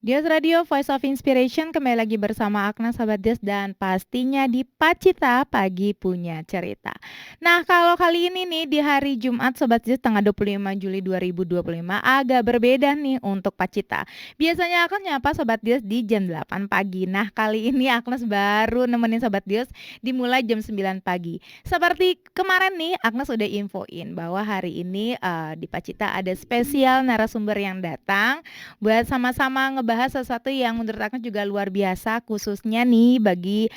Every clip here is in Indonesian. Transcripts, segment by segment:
Dias Radio Voice of Inspiration kembali lagi bersama Agnes Sobat Dias dan pastinya di Pacita Pagi Punya Cerita. Nah, kalau kali ini nih di hari Jumat Sobat Dias tanggal 25 Juli 2025 agak berbeda nih untuk Pacita. Biasanya Agnes nyapa Sobat Dias di jam 8 pagi. Nah, kali ini Agnes baru nemenin Sobat Dias dimulai jam 9 pagi. Seperti kemarin nih Agnes udah infoin bahwa hari ini di Pacita ada spesial narasumber yang datang buat sama-sama ngebahas sesuatu yang menurut aku juga luar biasa khususnya nih bagi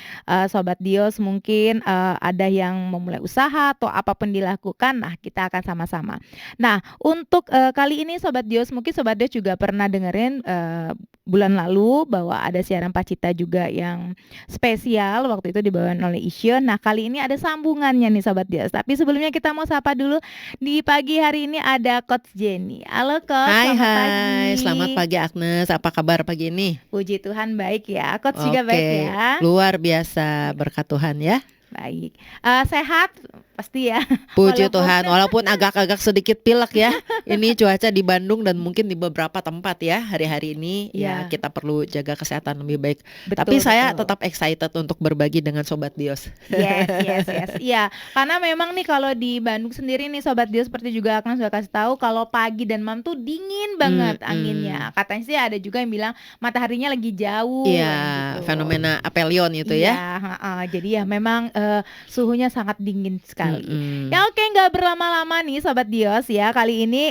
Sobat Dios mungkin ada yang memulai usaha atau apapun dilakukan. Nah, kita akan sama-sama. Nah, untuk kali ini Sobat Dios mungkin Sobat Dios juga pernah dengerin bulan lalu bahwa ada siaran Pacita juga yang spesial waktu itu dibawakan oleh Isyo. Nah, kali ini ada sambungannya nih Sobat Dios. Tapi sebelumnya kita mau sapa dulu di pagi hari ini ada Coach Jenny. Halo Coach, Hai selamat hai, selamat pagi. pagi Agnes, apa kabar pagi ini? Puji Tuhan baik ya. Coach juga baik Oke, ya. luar biasa, berkat Tuhan ya. Baik. Sehat pasti ya. Puji Walaupun Tuhan, walaupun agak-agak sedikit pilek ya. Ini cuaca di Bandung dan mungkin di beberapa tempat ya hari-hari ini ya ya, kita perlu jaga kesehatan lebih baik. Tapi betul saya betul. tetap excited untuk berbagi dengan Sobat Dios. Yes, yes, yes. Iya, karena memang nih kalau di Bandung sendiri nih Sobat Dio seperti juga Akang sudah kasih tahu kalau pagi dan malam tuh dingin banget Hmm, anginnya. Katanya sih ada juga yang bilang mataharinya lagi jauh iya, kayak gitu. fenomena apelion itu Iya, ya. heeh. Jadi ya memang suhunya sangat dingin sekali. Hmm, Ya oke, nggak berlama-lama nih Sobat Dios ya. Kali ini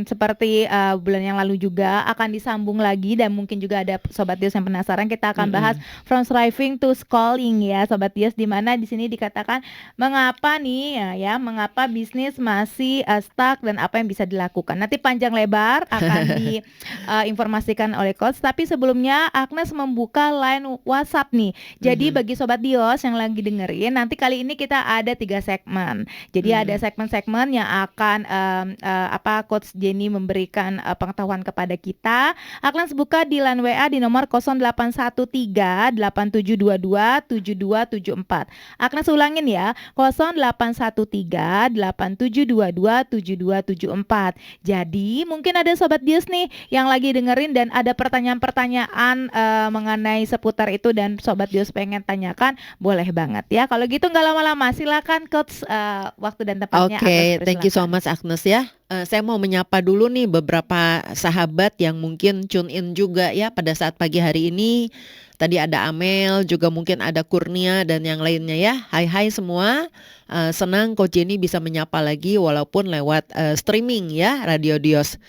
seperti bulan yang lalu juga akan disambung lagi dan mungkin juga ada Sobat Dios yang penasaran. Kita akan bahas mm-mm. from striving to schooling ya Sobat Dios. Di mana di sini dikatakan mengapa nih ya, mengapa bisnis masih stuck dan apa yang bisa dilakukan. Nanti panjang lebar akan diinformasikan oleh Coach. Tapi sebelumnya Agnes membuka line WhatsApp nih. Jadi Mhm. bagi Sobat Dios yang lagi dengerin, nanti kali ini kita ada 3 segmen. Jadi ada Mhm. segmen-segmen yang akan apa Coach Jenny memberikan pengetahuan kepada kita. Agnes buka di line WA di nomor 0813 8722 7274. Agnes ulangin ya, 0813 8722 7274. Jadi mungkin ada Sobat Dios nih yang lagi dengerin dan ada pertanyaan-pertanyaan mengenai seputar itu dan Sobat Dios pengen tanyakan, boleh banget ya. Kalau gitu nggak lama-lama, silakan Coach, waktu dan tempatnya Agnes Oke, thank you so persilakan. much Agnes ya. Saya mau menyapa dulu nih beberapa sahabat yang mungkin tune in juga ya pada saat pagi hari ini. Tadi ada Amel, juga mungkin ada Kurnia dan yang lainnya ya. Hai hai semua. Senang Coach Jenny bisa menyapa lagi walaupun lewat streaming ya Radio Dios.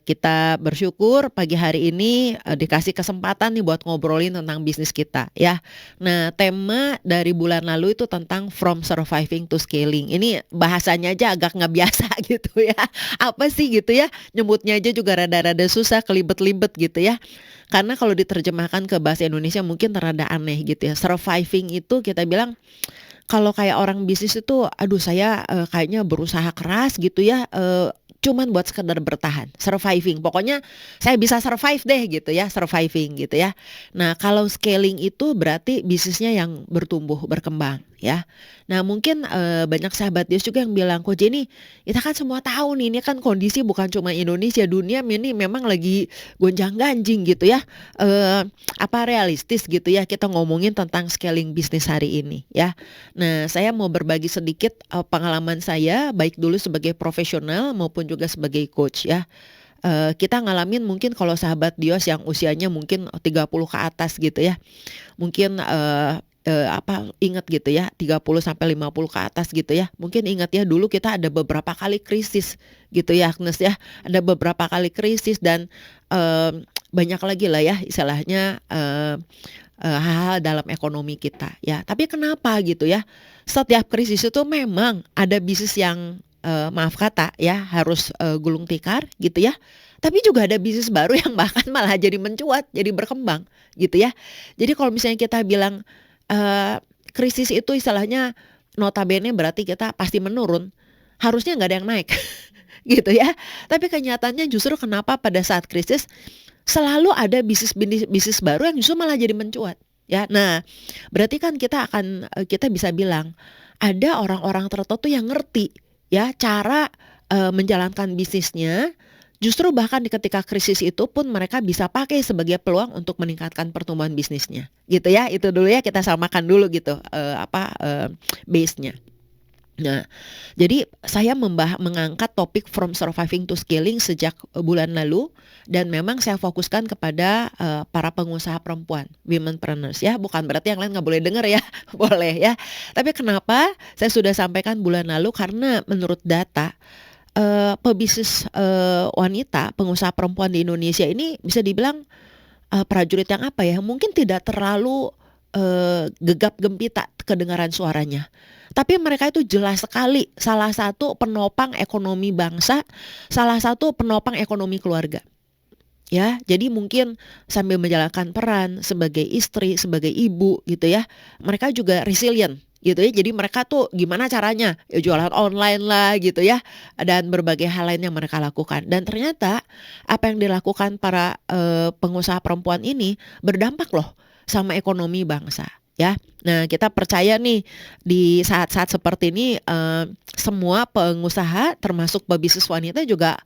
Kita bersyukur pagi hari ini dikasih kesempatan nih buat ngobrolin tentang bisnis kita ya. Nah, tema dari bulan lalu itu tentang from surviving to scaling. Ini bahasanya aja agak nggak biasa gitu ya. Apa sih gitu ya? Nyebutnya aja juga rada-rada susah, kelibet-libet gitu ya. Karena kalau diterjemahkan ke bahasa Indonesia mungkin rada aneh gitu ya. Surviving itu kita bilang kalau kayak orang bisnis itu, aduh saya kayaknya berusaha keras gitu ya, cuman buat sekedar bertahan, surviving. Pokoknya saya bisa survive deh gitu ya, surviving gitu ya. Nah kalau scaling itu berarti bisnisnya yang bertumbuh, berkembang ya. Nah mungkin banyak sahabat Dios juga yang bilang, kok Jenny, kita kan semua tahu nih, ini kan kondisi bukan cuma Indonesia, dunia ini memang lagi gonjang-ganjing gitu ya. Eh, apa realistis gitu ya kita ngomongin tentang scaling bisnis hari ini ya. Nah, saya mau berbagi sedikit pengalaman saya baik dulu sebagai profesional maupun juga sebagai coach ya. Kita ngalamin mungkin kalau sahabat Dios yang usianya mungkin 30 ke atas gitu ya. Mungkin ingat gitu ya 30 sampai 50 ke atas gitu ya. Mungkin ingat ya dulu kita ada beberapa kali krisis gitu ya Agnes ya. Ada beberapa kali krisis dan banyak lagi lah ya istilahnya hal-hal dalam ekonomi kita ya. Tapi kenapa gitu ya? Setiap krisis itu memang ada bisnis yang maaf kata ya harus gulung tikar gitu ya. Tapi juga ada bisnis baru yang bahkan malah jadi mencuat, jadi berkembang gitu ya. Jadi kalau misalnya kita bilang krisis itu istilahnya notabene berarti kita pasti menurun, harusnya nggak ada yang naik gitu ya. Tapi kenyataannya justru kenapa pada saat krisis selalu ada bisnis baru yang justru malah jadi mencuat ya. Nah, berarti kan kita bisa bilang ada orang-orang tertentu yang ngerti ya cara menjalankan bisnisnya Justru bahkan di ketika krisis itu pun mereka bisa pakai sebagai peluang untuk meningkatkan pertumbuhan bisnisnya, gitu ya. Itu dulu ya, kita samakan dulu gitu, base-nya. Nah, jadi saya mengangkat topik from surviving to scaling sejak bulan lalu, dan memang saya fokuskan kepada para pengusaha perempuan, womenpreneurs ya. Bukan berarti yang lain nggak boleh dengar ya, boleh ya. Tapi kenapa saya sudah sampaikan bulan lalu? Karena menurut data pebisnis wanita, pengusaha perempuan di Indonesia ini bisa dibilang prajurit yang apa ya, mungkin tidak terlalu gegap gempita kedengaran suaranya. Tapi mereka itu jelas sekali salah satu penopang ekonomi bangsa, salah satu penopang ekonomi keluarga. Ya, jadi mungkin sambil menjalankan peran sebagai istri, sebagai ibu gitu ya, mereka juga resilient gitu ya. Jadi mereka tuh gimana caranya? Ya jualan online lah gitu ya, dan berbagai hal lain yang mereka lakukan. Dan ternyata apa yang dilakukan para pengusaha perempuan ini berdampak loh sama ekonomi bangsa ya. Nah, kita percaya nih di saat-saat seperti ini semua pengusaha termasuk pebisnis wanita juga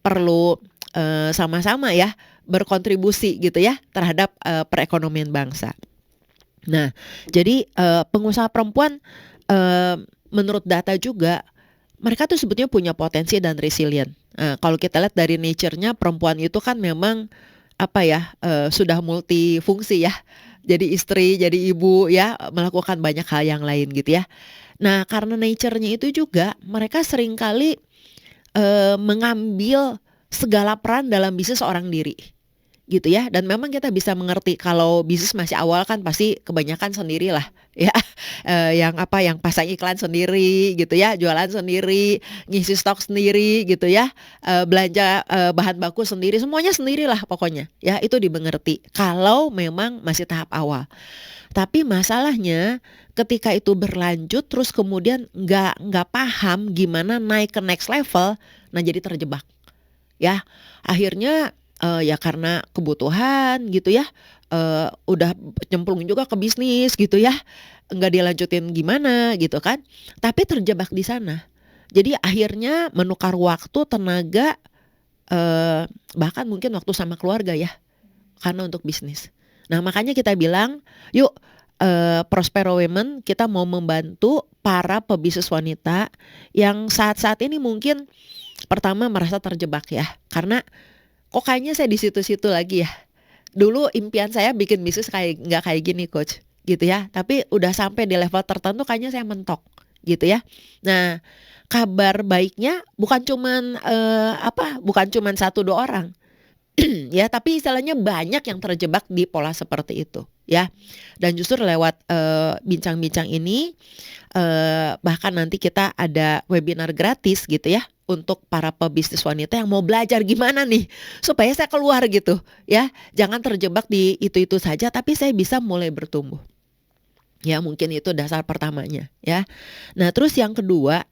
perlu sama-sama ya berkontribusi gitu ya terhadap perekonomian bangsa. Nah, jadi pengusaha perempuan menurut data juga mereka tuh sebetulnya punya potensi dan resilient. Kalau kita lihat dari nature-nya, perempuan itu kan memang apa ya, sudah multifungsi ya. Jadi istri, jadi ibu ya, melakukan banyak hal yang lain gitu ya. Nah, karena nature-nya itu juga mereka seringkali mengambil segala peran dalam bisnis seorang diri gitu ya. Dan memang kita bisa mengerti kalau bisnis masih awal kan pasti kebanyakan sendirilah ya. Yang pasang iklan sendiri gitu ya, jualan sendiri, ngisi stok sendiri gitu ya, belanja bahan baku sendiri, semuanya sendirilah pokoknya ya. Itu dimengerti kalau memang masih tahap awal. Tapi masalahnya ketika itu berlanjut terus kemudian nggak paham gimana naik ke next level, nah jadi terjebak ya. Akhirnya ya karena kebutuhan gitu ya, udah nyemplung juga ke bisnis gitu ya, nggak dilanjutin gimana gitu kan, tapi terjebak di sana. Jadi akhirnya menukar waktu, tenaga, bahkan mungkin waktu sama keluarga ya, karena untuk bisnis. Nah, makanya kita bilang, yuk Prospero Women kita mau membantu para pebisnis wanita yang saat-saat ini mungkin pertama merasa terjebak ya, karena kok kayaknya saya di situ-situ lagi ya. Dulu impian saya bikin bisnis nggak kayak gini coach gitu ya, tapi udah sampai di level tertentu kayaknya saya mentok gitu ya. Nah, kabar baiknya bukan cuman 1-2 orang ya, tapi istilahnya banyak yang terjebak di pola seperti itu ya. Dan justru lewat bincang-bincang ini, bahkan nanti kita ada webinar gratis gitu ya untuk para pebisnis wanita yang mau belajar gimana nih supaya saya keluar gitu ya. Jangan terjebak di itu-itu saja, tapi saya bisa mulai bertumbuh. Ya, mungkin itu dasar pertamanya ya. Nah, terus yang kedua,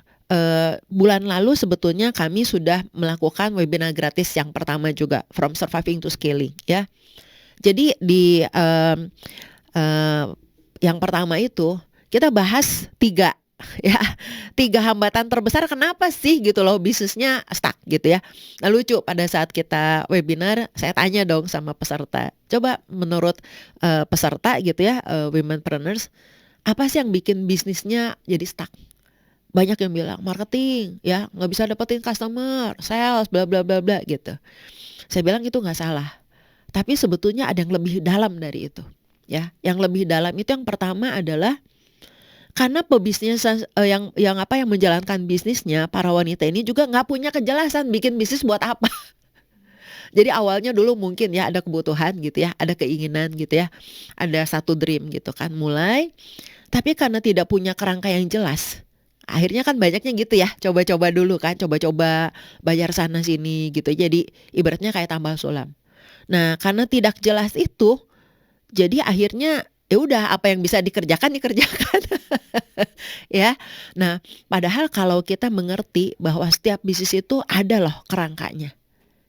bulan lalu sebetulnya kami sudah melakukan webinar gratis yang pertama juga, From Surviving to Scaling ya. Jadi di yang pertama itu kita bahas 3 ya, 3 hambatan terbesar kenapa sih gitu loh bisnisnya stuck gitu ya. Nah, lucu pada saat kita webinar saya tanya dong sama peserta, coba menurut peserta gitu ya, womenpreneurs, apa sih yang bikin bisnisnya jadi stuck? Banyak yang bilang marketing ya, nggak bisa dapetin customer, sales, bla bla bla bla gitu. Saya bilang itu nggak salah, tapi sebetulnya ada yang lebih dalam dari itu ya. Yang lebih dalam itu yang pertama adalah karena pebisnis yang menjalankan bisnisnya, para wanita ini juga nggak punya kejelasan bikin bisnis buat apa. Jadi awalnya dulu mungkin ya ada kebutuhan gitu ya, ada keinginan gitu ya, ada satu dream gitu kan mulai, tapi karena tidak punya kerangka yang jelas, akhirnya kan banyaknya gitu ya, coba-coba dulu kan, coba-coba bayar sana sini gitu. Jadi ibaratnya kayak tambal sulam. Nah, karena tidak jelas itu, jadi akhirnya ya udah apa yang bisa dikerjakan ya. Nah, padahal kalau kita mengerti bahwa setiap bisnis itu ada loh kerangkanya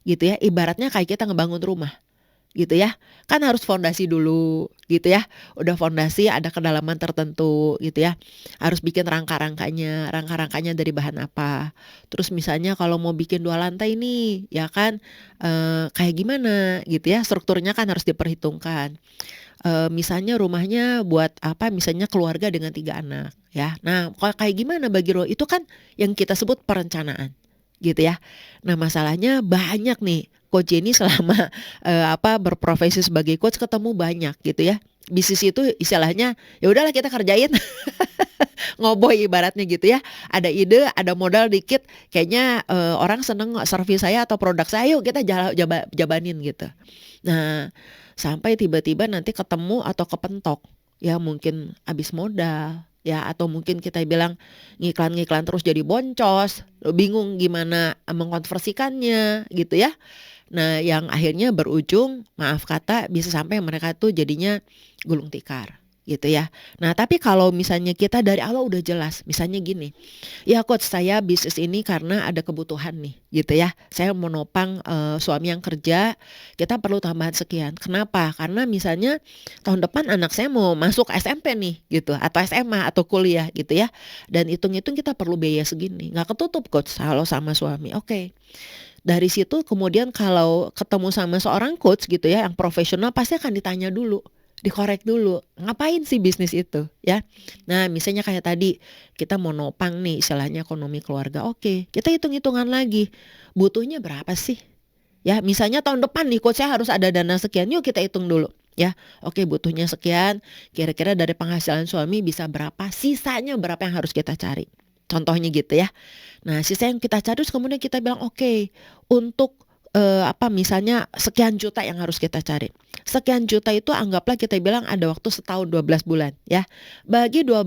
gitu ya, ibaratnya kayak kita ngebangun rumah gitu ya. Kan harus fondasi dulu gitu ya. Udah fondasi ada kedalaman tertentu gitu ya. Harus bikin rangka-rangkanya dari bahan apa. Terus misalnya kalau mau bikin 2 lantai nih ya kan, kayak gimana gitu ya, strukturnya kan harus diperhitungkan. Misalnya rumahnya buat apa, misalnya keluarga dengan 3 anak ya. Nah, kayak gimana bagi itu kan yang kita sebut perencanaan gitu ya. Nah, masalahnya banyak nih Coach Jenny selama, berprofesi sebagai coach ketemu banyak gitu ya. Bisnis itu istilahnya ya udahlah kita kerjain, ngoboy ibaratnya gitu ya. Ada ide, ada modal dikit, kayaknya, orang seneng servis saya atau produk saya, yuk kita jabanin gitu. Nah, sampai tiba-tiba nanti ketemu atau kepentok, ya mungkin habis modal, ya atau mungkin kita bilang ngiklan-ngiklan terus jadi boncos, bingung gimana mengkonversikannya gitu ya. Nah, yang akhirnya berujung, maaf kata, bisa sampai mereka tuh jadinya gulung tikar gitu ya. Nah, tapi kalau misalnya kita dari awal udah jelas, misalnya gini, ya coach saya bisnis ini karena ada kebutuhan nih gitu ya. Saya mau nopang suami yang kerja, kita perlu tambahan sekian. Kenapa? Karena misalnya tahun depan anak saya mau masuk SMP nih gitu, atau SMA atau kuliah gitu ya. Dan hitung-hitung kita perlu biaya segini. Nggak ketutup coach kalau sama suami. Oke. Dari situ kemudian kalau ketemu sama seorang coach gitu ya yang profesional, pasti akan ditanya dulu, dikorek dulu, ngapain sih bisnis itu ya. Nah, misalnya kayak tadi kita mau nopang nih istilahnya ekonomi keluarga, oke kita hitung-hitungan lagi butuhnya berapa sih ya. Misalnya tahun depan nih coach saya harus ada dana sekian, yuk kita hitung dulu ya. Oke, butuhnya sekian, kira-kira dari penghasilan suami bisa berapa, sisanya berapa yang harus kita cari, contohnya gitu ya. Nah, sisa yang kita cari terus kemudian kita bilang oke, untuk misalnya sekian juta yang harus kita cari. Sekian juta itu anggaplah kita bilang ada waktu setahun 12 bulan ya. Bagi 12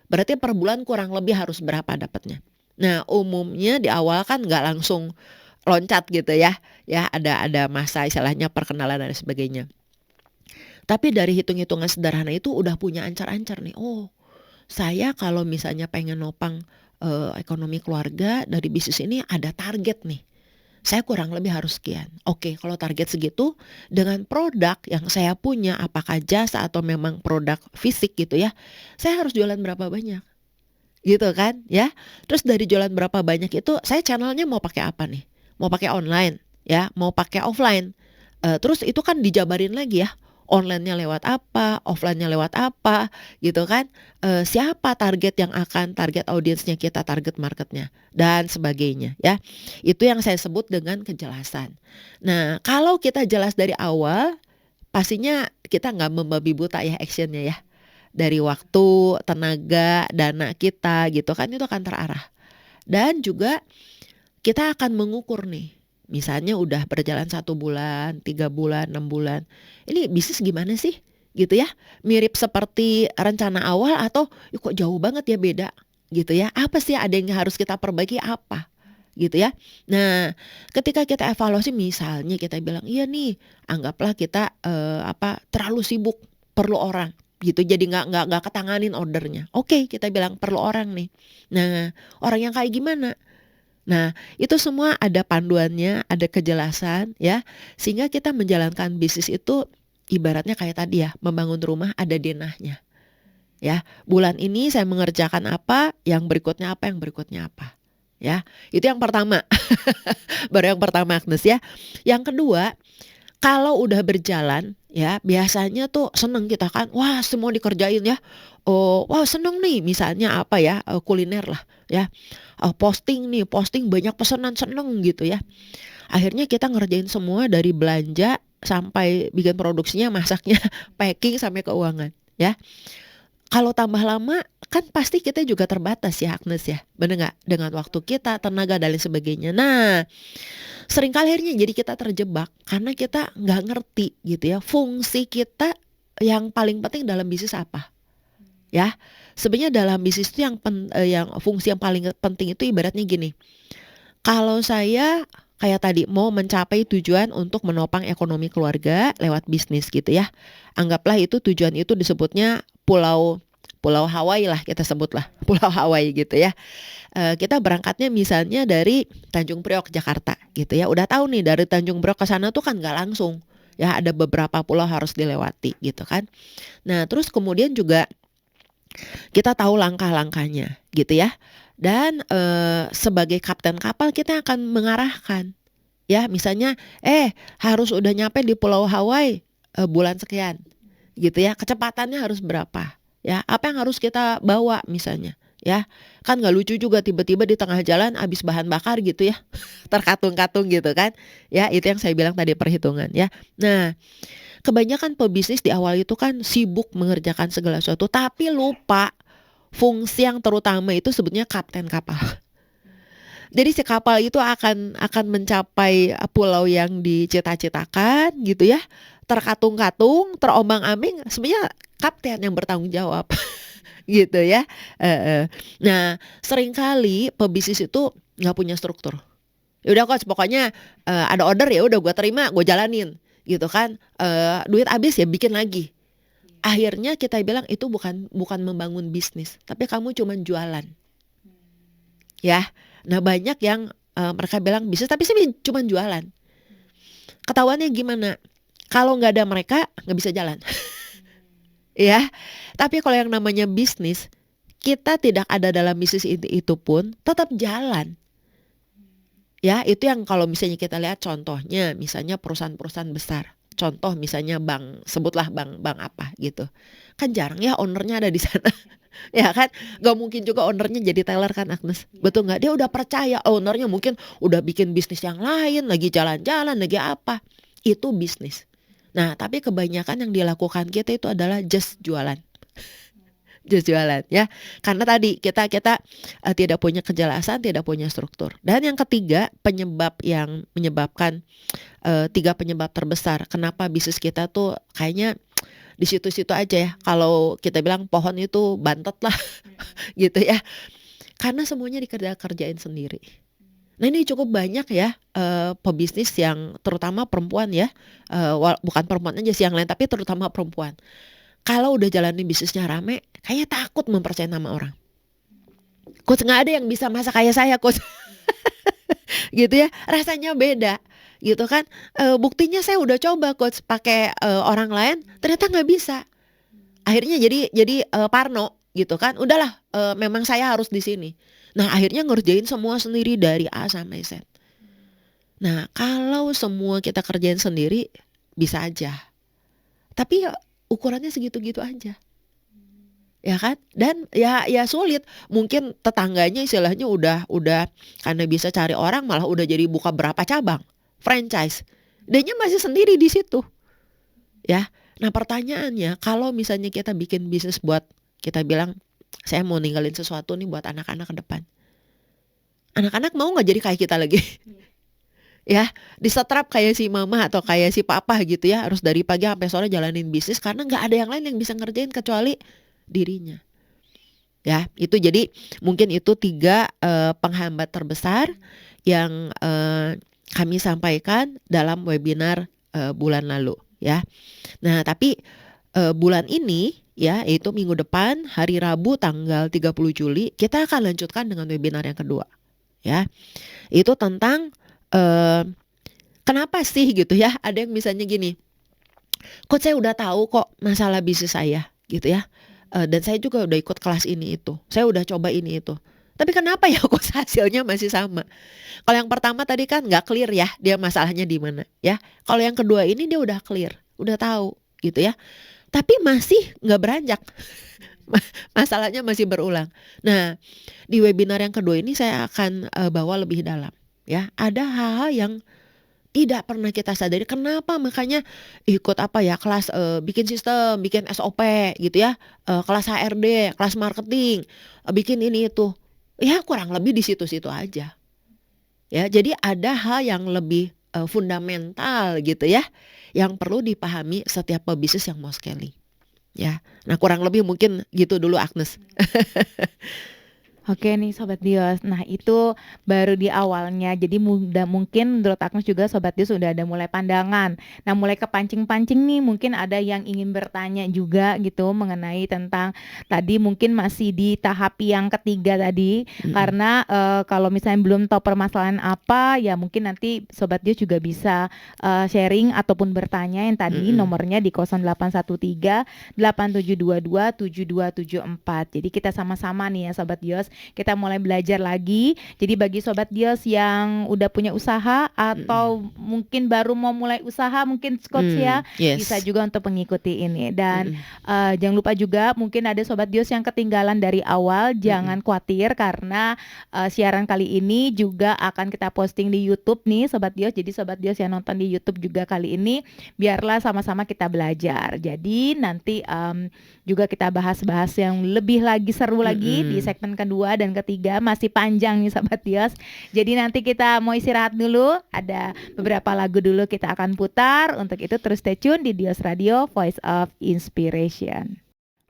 berarti per bulan kurang lebih harus berapa dapatnya. Nah, umumnya di awal kan nggak langsung loncat gitu ya. Ya, ada masa istilahnya perkenalan dan sebagainya. Tapi dari hitung-hitungan sederhana itu udah punya ancar-ancar nih. Oh, saya kalau misalnya pengen nopang ekonomi keluarga dari bisnis ini ada target nih. Saya kurang lebih harus sekian. Oke, kalau target segitu dengan produk yang saya punya, apakah jasa atau memang produk fisik gitu ya, saya harus jualan berapa banyak gitu kan ya. Terus dari jualan berapa banyak itu saya channelnya mau pakai apa nih, mau pakai online ya, mau pakai offline. Terus itu kan dijabarin lagi ya, online-nya lewat apa, offline-nya lewat apa gitu kan. Siapa target yang akan target audiensnya kita, target marketnya dan sebagainya ya. Itu yang saya sebut dengan kejelasan. Nah, kalau kita jelas dari awal, pastinya kita nggak membabi buta ya actionnya ya. Dari waktu, tenaga, dana kita gitu kan, itu akan terarah. Dan juga kita akan mengukur nih. Misalnya udah berjalan 1 bulan, 3 bulan, 6 bulan. Ini bisnis gimana sih? Gitu ya. Mirip seperti rencana awal atau kok jauh banget ya beda gitu ya. Apa sih ada yang harus kita perbaiki apa? Gitu ya. Nah, ketika kita evaluasi misalnya kita bilang, iya nih, anggaplah kita terlalu sibuk, perlu orang gitu. Jadi nggak ketanganin ordernya. Oke, kita bilang perlu orang nih. Nah, orang yang kayak gimana? Nah, itu semua ada panduannya, ada kejelasan ya. Sehingga kita menjalankan bisnis itu ibaratnya kayak tadi ya, membangun rumah ada denahnya. Ya, bulan ini saya mengerjakan apa, yang berikutnya apa, yang berikutnya apa. Ya, itu yang pertama. Baru yang pertama Agnes ya. Yang kedua, kalau udah berjalan ya, biasanya tuh seneng kita kan, wah semua dikerjain ya. Oh, wah seneng nih misalnya apa ya, kuliner lah ya. Posting banyak pesanan, seneng gitu ya. Akhirnya kita ngerjain semua dari belanja sampai bikin produksinya, masaknya, packing sampai keuangan ya. Kalau tambah lama kan pasti kita juga terbatas ya Agnes ya, bener nggak? Dengan waktu kita, tenaga dan lain sebagainya. Nah, seringkali akhirnya jadi kita terjebak karena kita nggak ngerti gitu ya fungsi kita yang paling penting dalam bisnis apa ya. Sebenarnya dalam bisnis itu yang fungsi yang paling penting itu ibaratnya gini. Kalau saya kayak tadi mau mencapai tujuan untuk menopang ekonomi keluarga lewat bisnis gitu ya. Anggaplah itu tujuan itu disebutnya Pulau Hawaii lah kita sebutlah, Pulau Hawaii gitu ya. Kita berangkatnya misalnya dari Tanjung Priok Jakarta gitu ya. Udah tahu nih dari Tanjung Priok ke sana tuh kan nggak langsung Ya, ada beberapa pulau harus dilewati gitu kan. Nah, terus kemudian juga kita tahu langkah-langkahnya gitu ya. Dan sebagai kapten kapal kita akan mengarahkan ya, misalnya harus udah nyampe di Pulau Hawaii bulan sekian gitu ya. Kecepatannya harus berapa? Ya, apa yang harus kita bawa misalnya? Ya, kan nggak lucu juga tiba-tiba di tengah jalan habis bahan bakar gitu ya, terkatung-katung gitu kan. Ya, itu yang saya bilang tadi perhitungan ya. Nah, kebanyakan pebisnis di awal itu kan sibuk mengerjakan segala sesuatu, tapi lupa fungsi yang terutama itu sebetulnya kapten kapal. Jadi si kapal itu akan mencapai pulau yang dicita-citakan gitu ya. Terkatung-katung, terombang-ambing, sebenarnya kapten yang bertanggung jawab. Gitu ya. Nah, seringkali pebisnis itu nggak punya struktur. Ya udah coach, pokoknya ada order ya udah gue terima, gue jalanin gitu kan. Duit habis ya bikin lagi. Akhirnya kita bilang itu bukan membangun bisnis, tapi kamu cuman jualan. Ya. Nah, banyak yang mereka bilang bisnis tapi sih cuman jualan. Ketahuannya gimana? Kalau nggak ada mereka nggak bisa jalan. Ya, tapi kalau yang namanya bisnis, kita tidak ada dalam bisnis itu pun tetap jalan. Ya, itu yang kalau misalnya kita lihat contohnya, misalnya perusahaan-perusahaan besar. Contoh misalnya bank, sebutlah bank apa gitu. Kan jarang ya ownernya ada di sana. Ya kan, gak mungkin juga ownernya jadi teller kan Agnes. Betul nggak? Dia udah percaya ownernya mungkin udah bikin bisnis yang lain, lagi jalan-jalan, lagi apa. Itu bisnis. Nah, tapi kebanyakan yang dilakukan kita itu adalah just jualan. Just jualan ya. Karena tadi kita tidak punya kejelasan, tidak punya struktur. Dan yang ketiga, penyebab yang menyebabkan 3 penyebab terbesar kenapa bisnis kita tuh kayaknya di situ-situ aja ya. Kalau kita bilang pohon itu bantet lah gitu ya. Karena semuanya dikerjain sendiri. Nah, ini cukup banyak ya pebisnis yang terutama perempuan ya, bukan perempuan aja sih yang lain, tapi terutama perempuan. Kalau udah jalanin bisnisnya rame, kayaknya takut mempercayai nama orang. Coach, nggak ada yang bisa masak kayak saya coach. Gitu ya, rasanya beda gitu kan. Buktinya saya udah coba coach pakai orang lain, ternyata nggak bisa. Akhirnya jadi parno gitu kan. Udahlah, memang saya harus di sini. Nah, akhirnya ngerjain semua sendiri dari A sampai Z. Nah, kalau semua kita kerjain sendiri bisa aja. Tapi ya ukurannya segitu-gitu aja. Ya kan? Dan ya sulit. Mungkin tetangganya istilahnya udah karena bisa cari orang malah udah jadi buka berapa cabang franchise. Dianya masih sendiri di situ. Ya. Nah, pertanyaannya kalau misalnya kita bikin bisnis buat kita bilang saya mau ninggalin sesuatu nih buat anak-anak ke depan. Anak-anak mau nggak jadi kayak kita lagi? Ya, disetrap kayak si mama atau kayak si papa gitu ya, harus dari pagi sampai sore jalanin bisnis karena nggak ada yang lain yang bisa ngerjain kecuali dirinya. Ya, itu jadi mungkin itu 3 penghambat terbesar yang kami sampaikan dalam webinar bulan lalu ya. Nah, tapi bulan ini ya, yaitu minggu depan hari Rabu tanggal 30 Juli kita akan lanjutkan dengan webinar yang kedua. Ya. Itu tentang kenapa sih gitu ya, ada yang misalnya gini, coach saya udah tahu kok masalah bisnis saya gitu ya, dan saya juga udah ikut kelas ini itu, saya udah coba ini itu, tapi kenapa ya kok hasilnya masih sama. Kalau yang pertama tadi kan nggak clear ya dia masalahnya di mana ya, kalau yang kedua ini dia udah clear, udah tahu gitu ya, tapi masih nggak beranjak. Masalahnya masih berulang. Nah, di webinar yang kedua ini saya akan bawa lebih dalam ya. Ada hal-hal yang tidak pernah kita sadari kenapa makanya ikut apa ya, kelas bikin sistem, bikin SOP gitu ya, kelas HRD, kelas marketing, bikin ini itu. Ya kurang lebih di situ-situ aja. Ya, jadi ada hal yang lebih fundamental gitu ya, yang perlu dipahami setiap pebisnis yang mau scaling. Ya, nah kurang lebih mungkin gitu dulu Agnes. Oke nih Sobat Dios, nah itu baru di awalnya, jadi mungkin menurut Agnes juga Sobat Dios sudah ada mulai pandangan. Nah mulai kepancing-pancing nih, mungkin ada yang ingin bertanya juga gitu mengenai tentang tadi mungkin masih di tahap yang ketiga tadi, Mhm. karena kalau misalnya belum tahu permasalahan apa, ya mungkin nanti Sobat Dios juga bisa sharing ataupun bertanya yang tadi Mhm. nomornya di 0813 8722 7274. Jadi kita sama-sama nih ya Sobat Dios, kita mulai belajar lagi. Jadi bagi Sobat Dios yang udah punya usaha Mhm. atau mungkin baru mau mulai usaha mungkin Coach ya, bisa Yes. juga untuk mengikuti ini. Dan Mhm. jangan lupa juga mungkin ada Sobat Dios yang ketinggalan dari awal, Mhm. jangan khawatir karena siaran kali ini juga akan kita posting di YouTube nih Sobat Dios. Jadi Sobat Dios yang nonton di YouTube juga kali ini biarlah sama-sama kita belajar. Jadi nanti juga kita bahas-bahas yang lebih lagi seru lagi di Mhm. segmen kedua dan ketiga, masih panjang nih Sobat Dios. Jadi nanti kita mau istirahat dulu, ada beberapa lagu dulu kita akan putar. Untuk itu terus stay tune di Dios Radio Voice of Inspiration.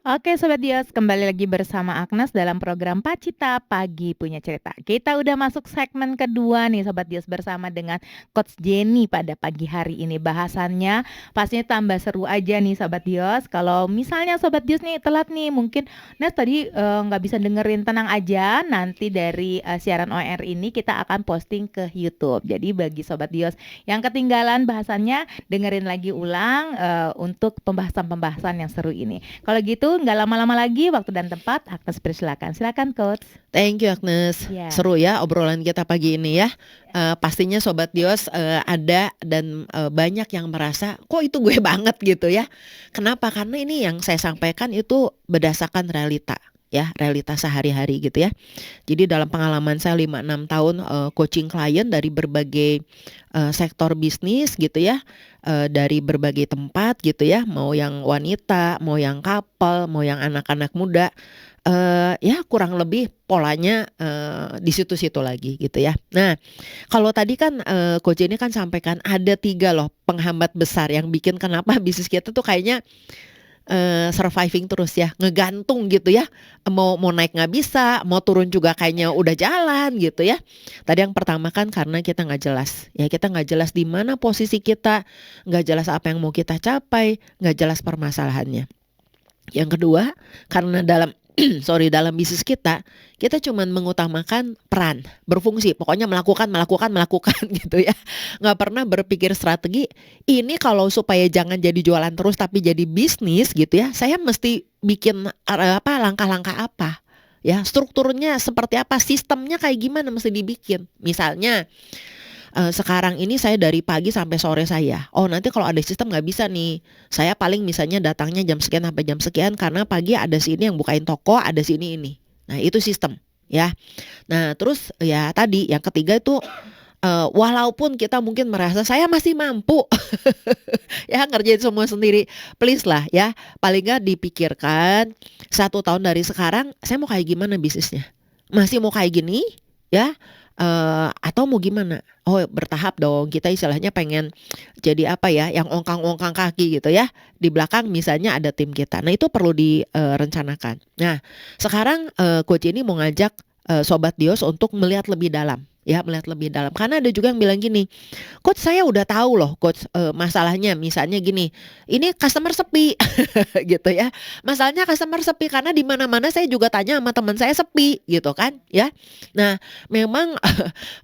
Oke Sobat Dios, kembali lagi bersama Agnes dalam program Pacita Pagi Punya Cerita. Kita udah masuk segmen kedua nih Sobat Dios, bersama dengan Coach Jenny pada pagi hari ini. Bahasannya pastinya tambah seru aja nih Sobat Dios. Kalau misalnya Sobat Dios nih telat nih, mungkin Nes tadi nggak bisa dengerin, tenang aja. Nanti dari siaran OR ini kita akan posting ke YouTube. Jadi bagi Sobat Dios yang ketinggalan bahasannya, dengerin lagi ulang untuk pembahasan-pembahasan yang seru ini. Kalau gitu nggak lama-lama lagi, waktu dan tempat Agnes persilakan. Silakan Coach. Thank you Agnes. Ya. Seru ya obrolan kita pagi ini ya. Pastinya Sobat Dios ada dan banyak yang merasa kok itu gue banget gitu ya. Kenapa? Karena ini yang saya sampaikan itu berdasarkan realita ya, realita sehari-hari gitu ya. Jadi dalam pengalaman saya 5-6 tahun coaching klien dari berbagai sektor bisnis gitu ya, dari berbagai tempat gitu ya, mau yang wanita, mau yang couple, mau yang anak-anak muda. Ya kurang lebih polanya, di situ-situ lagi gitu ya. Nah, kalau tadi kan, Coach ini kan sampaikan ada 3 loh penghambat besar yang bikin kenapa bisnis kita tuh kayaknya, surviving terus ya, ngegantung gitu ya, mau mau naik nggak bisa, mau turun juga kayaknya udah jalan gitu ya. Tadi yang pertama kan karena kita nggak jelas, ya kita nggak jelas di mana posisi kita, nggak jelas apa yang mau kita capai, nggak jelas permasalahannya. Yang kedua, karena dalam dalam bisnis kita cuman mengutamakan peran, berfungsi, pokoknya melakukan melakukan melakukan gitu ya. Nggak pernah berpikir strategi, ini kalau supaya jangan jadi jualan terus tapi jadi bisnis gitu ya, saya mesti bikin langkah-langkah apa, ya, strukturnya seperti apa, sistemnya kayak gimana mesti dibikin. Misalnya sekarang ini saya dari pagi sampai sore saya. Oh nanti kalau ada sistem nggak bisa nih. Saya paling misalnya datangnya jam sekian sampai jam sekian karena pagi ada sini yang bukain toko, ada sini ini. Nah itu sistem ya. Nah terus ya tadi yang ketiga itu walaupun kita mungkin merasa saya masih mampu ya ngerjain semua sendiri, please lah ya paling nggak dipikirkan 1 tahun dari sekarang saya mau kayak gimana bisnisnya, masih mau kayak gini ya, atau mau gimana? Oh bertahap dong, kita istilahnya pengen jadi apa ya, yang ongkang-ongkang kaki gitu ya, di belakang misalnya ada tim kita. Nah itu perlu direncanakan. Nah sekarang, Coach ini mau ngajak, Sobat Dios untuk melihat lebih dalam, ya melihat lebih dalam. Karena ada juga yang bilang gini, "Coach saya udah tahu loh Coach, masalahnya," misalnya gini, "ini customer sepi," gitu ya. Masalahnya customer sepi karena di mana-mana saya juga tanya sama teman saya sepi gitu kan ya. Nah memang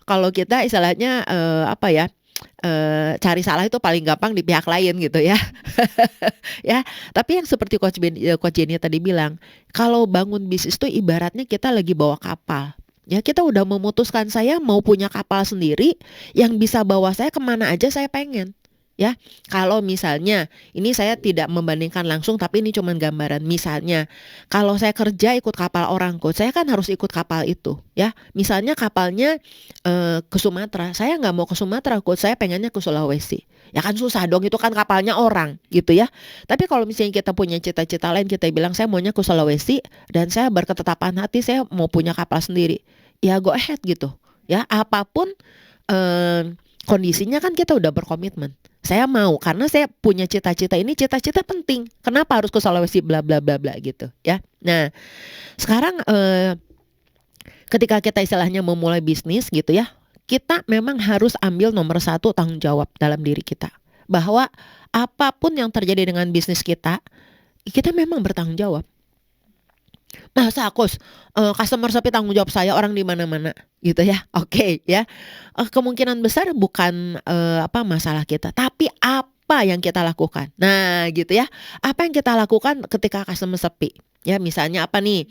kalau kita istilahnya, apa ya, cari salah itu paling gampang di pihak lain gitu ya. Ya, tapi yang seperti Coach Jenny tadi bilang, kalau bangun bisnis tuh ibaratnya kita lagi bawa kapal. Ya kita udah memutuskan saya mau punya kapal sendiri yang bisa bawa saya kemana aja saya pengen. Ya, kalau misalnya ini saya tidak membandingkan langsung tapi ini cuman gambaran. Misalnya, kalau saya kerja ikut kapal orang Coach, saya kan harus ikut kapal itu ya. Misalnya kapalnya ke Sumatera, saya nggak mau ke Sumatera Coach, saya pengennya ke Sulawesi. Ya kan susah dong, itu kan kapalnya orang gitu ya. Tapi kalau misalnya kita punya cita-cita lain, kita bilang saya maunya ke Sulawesi dan saya berketetapan hati saya mau punya kapal sendiri. Ya go ahead gitu. Ya apapun kondisinya kan kita udah berkomitmen. Saya mau karena saya punya cita-cita ini, cita-cita penting. Kenapa harus ke Sulawesi bla bla bla bla gitu ya. Nah, sekarang Ketika kita istilahnya memulai bisnis gitu ya, kita memang harus ambil nomor satu tanggung jawab dalam diri kita. Bahwa apapun yang terjadi dengan bisnis kita memang bertanggung jawab. Masa Coach, customer sepi tanggung jawab saya, orang di mana-mana gitu ya. Oke ya, kemungkinan besar bukan, masalah kita, tapi apa yang kita lakukan. Nah gitu ya, apa yang kita lakukan ketika customer sepi. Ya misalnya apa nih,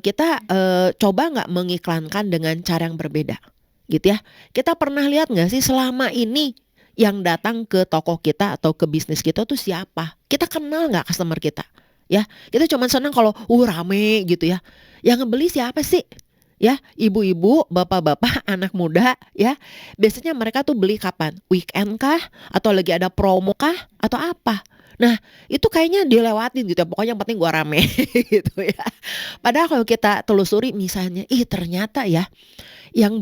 kita, coba nggak mengiklankan dengan cara yang berbeda gitu ya. Kita pernah lihat nggak sih selama ini yang datang ke toko kita atau ke bisnis kita tuh siapa? Kita kenal nggak customer kita? Ya, kita cuman senang kalau rame gitu ya. Yang ngebeli siapa sih? Ya, ibu-ibu, bapak-bapak, anak muda ya. Biasanya mereka tuh beli kapan? Weekend kah? Atau lagi ada promo kah? Atau apa? Nah, itu kayaknya dilewatin gitu ya. Pokoknya yang penting gua rame gitu ya. Padahal kalau kita telusuri misalnya, ternyata ya yang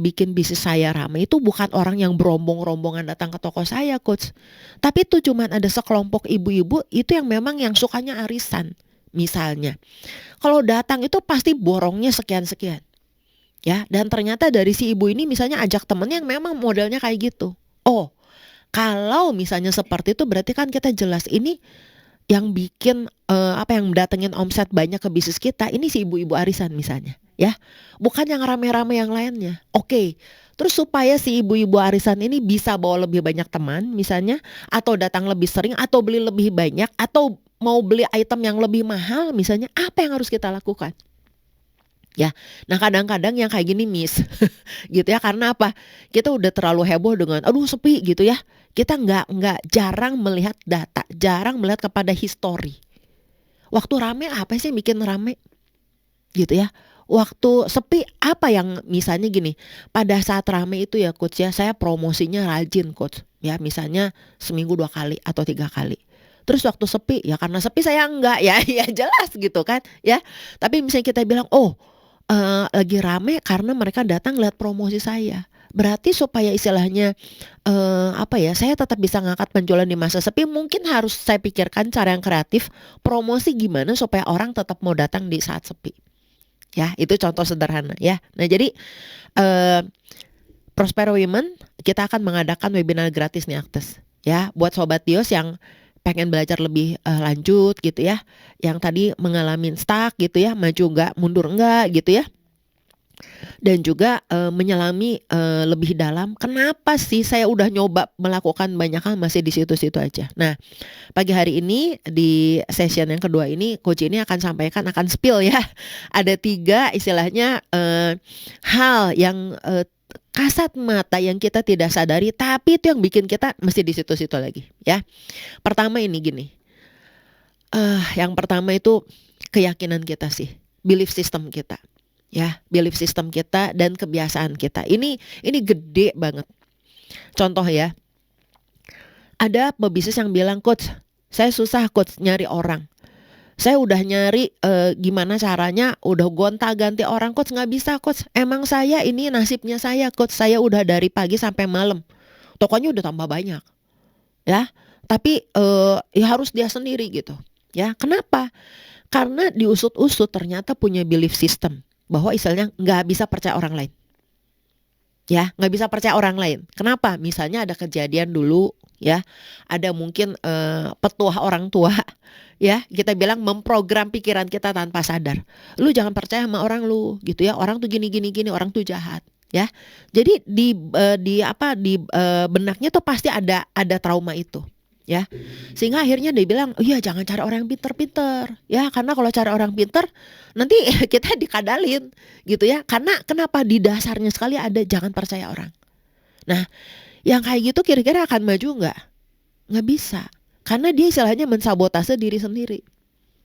bikin bisnis saya ramai itu bukan orang yang berombong-rombongan datang ke toko saya, Coach. Tapi itu cuman ada sekelompok ibu-ibu itu yang memang yang sukanya arisan. Misalnya, kalau datang itu pasti borongnya sekian-sekian. Ya, dan ternyata dari si ibu ini misalnya ajak temen yang memang modelnya kayak gitu. Oh, kalau misalnya seperti itu berarti kan kita jelas ini yang bikin yang datengin omset banyak ke bisnis kita ini si ibu-ibu arisan misalnya ya, bukan yang rame-rame yang lainnya. Oke, terus supaya si ibu-ibu arisan ini bisa bawa lebih banyak teman misalnya, atau datang lebih sering, atau beli lebih banyak, atau mau beli item yang lebih mahal misalnya, apa yang harus kita lakukan? Ya, nah kadang-kadang yang kayak gini miss gitu ya, karena apa? Kita udah terlalu heboh dengan aduh sepi gitu ya. Kita nggak jarang melihat data, jarang melihat kepada histori. Waktu rame apa sih yang bikin rame? Gitu ya. Waktu sepi apa yang misalnya gini, pada saat rame itu ya Coach ya, saya promosinya rajin Coach. Ya misalnya seminggu 2 kali atau 3 kali. Terus waktu sepi ya karena sepi saya enggak ya, ya jelas gitu kan ya. Tapi misalnya kita bilang lagi rame karena mereka datang lihat promosi saya. Berarti supaya istilahnya saya tetap bisa ngangkat penjualan di masa sepi, mungkin harus saya pikirkan cara yang kreatif, promosi gimana supaya orang tetap mau datang di saat sepi. Ya, itu contoh sederhana ya. Nah, jadi Prospero Women kita akan mengadakan webinar gratis nih Aktes. Ya, buat sobat Dios yang pengen belajar lebih lanjut gitu ya, yang tadi mengalami stuck gitu ya, maju enggak, mundur enggak gitu ya. Dan juga menyelami lebih dalam, kenapa sih saya udah nyoba melakukan banyak hal masih di situ-situ aja. Nah, pagi hari ini di session yang kedua ini coach ini akan sampaikan, akan spill ya. Ada 3 istilahnya hal yang kasat mata yang kita tidak sadari, tapi itu yang bikin kita mesti di situ-situ lagi ya. Pertama ini gini, yang pertama itu keyakinan kita sih, belief system kita. Ya, belief system kita dan kebiasaan kita. Ini gede banget. Contoh ya. Ada pebisnis yang bilang, "Coach, saya susah Coach nyari orang. Saya udah nyari gimana caranya, udah gonta-ganti orang Coach, nggak bisa Coach. Emang saya ini nasibnya saya Coach, saya udah dari pagi sampai malam. Tokonya udah tambah banyak." Ya, tapi ya harus dia sendiri gitu. Ya, kenapa? Karena diusut-usut ternyata punya belief system. Bahwa istilahnya nggak bisa percaya orang lain. Ya, nggak bisa percaya orang lain. Kenapa? Misalnya ada kejadian dulu ya, ada mungkin petuah orang tua ya, kita bilang memprogram pikiran kita tanpa sadar. Lu jangan percaya sama orang lu gitu ya, orang tuh gini, orang tuh jahat ya. Jadi di benaknya tuh pasti ada trauma itu. Ya, sehingga akhirnya dia bilang, iya jangan cari orang yang pinter-pinter ya, karena kalau cari orang pinter nanti kita dikadalin gitu ya. Karena kenapa, di dasarnya sekali ada jangan percaya orang. Nah, yang kayak gitu kira-kira akan maju nggak? Nggak bisa, karena dia istilahnya mensabotase diri sendiri.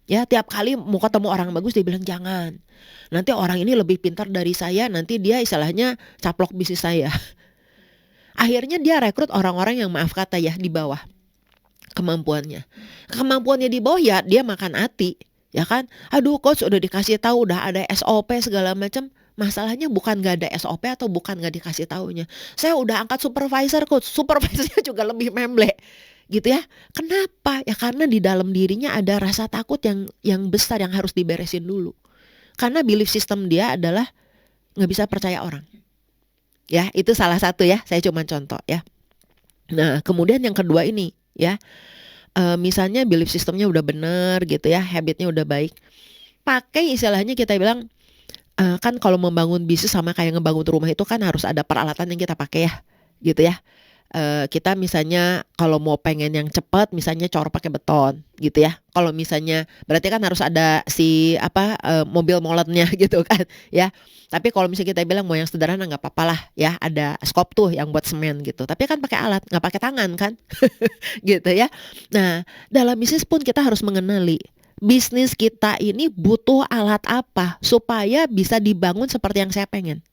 Ya, tiap kali mau ketemu orang bagus dia bilang jangan, nanti orang ini lebih pintar dari saya, nanti dia istilahnya caplok bisnis saya. Akhirnya dia rekrut orang-orang yang maaf kata ya di bawah kemampuannya di bawah ya, dia makan hati ya kan. Aduh Coach udah dikasih tahu, udah ada SOP segala macam. Masalahnya bukan gak ada SOP atau bukan gak dikasih taunya. Saya udah angkat supervisor Coach, supervisornya juga lebih memble gitu ya. Kenapa? Ya karena di dalam dirinya ada rasa takut yang besar yang harus diberesin dulu. Karena belief system dia adalah nggak bisa percaya orang. Ya, itu salah satu ya. Saya cuma contoh ya. Nah, kemudian yang kedua ini ya, misalnya belief systemnya udah bener gitu ya, habitnya udah baik. Pakai istilahnya kita bilang, kan kalau membangun bisnis sama kayak ngebangun rumah itu kan harus ada peralatan yang kita pakai ya, gitu ya. Kita misalnya kalau mau pengen yang cepat, misalnya cor pakai beton, gitu ya. Kalau misalnya berarti kan harus ada mobil moletnya gitu kan, ya. Tapi kalau misalnya kita bilang mau yang sederhana nggak apa-apa lah, ya. Ada skop tuh yang buat semen gitu. Tapi kan pakai alat, nggak pakai tangan kan, gitu ya. Nah, dalam bisnis pun kita harus mengenali bisnis kita ini butuh alat apa supaya bisa dibangun seperti yang saya pengen.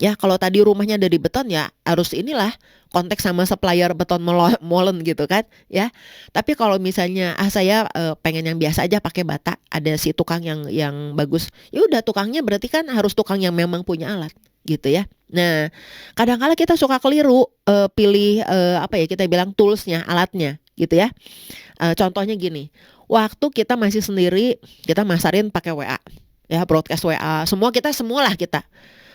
Ya, kalau tadi rumahnya dari beton ya harus inilah konteks sama supplier beton molen gitu kan ya. Tapi kalau misalnya saya pengen yang biasa aja pakai bata, ada si tukang yang bagus. Ya udah, tukangnya berarti kan harus tukang yang memang punya alat gitu ya. Nah, kadang-kala kita suka keliru pilih kita bilang toolsnya, alatnya gitu ya. Contohnya gini. Waktu kita masih sendiri, kita masarin pakai WA. Ya, broadcast WA. Semualah kita.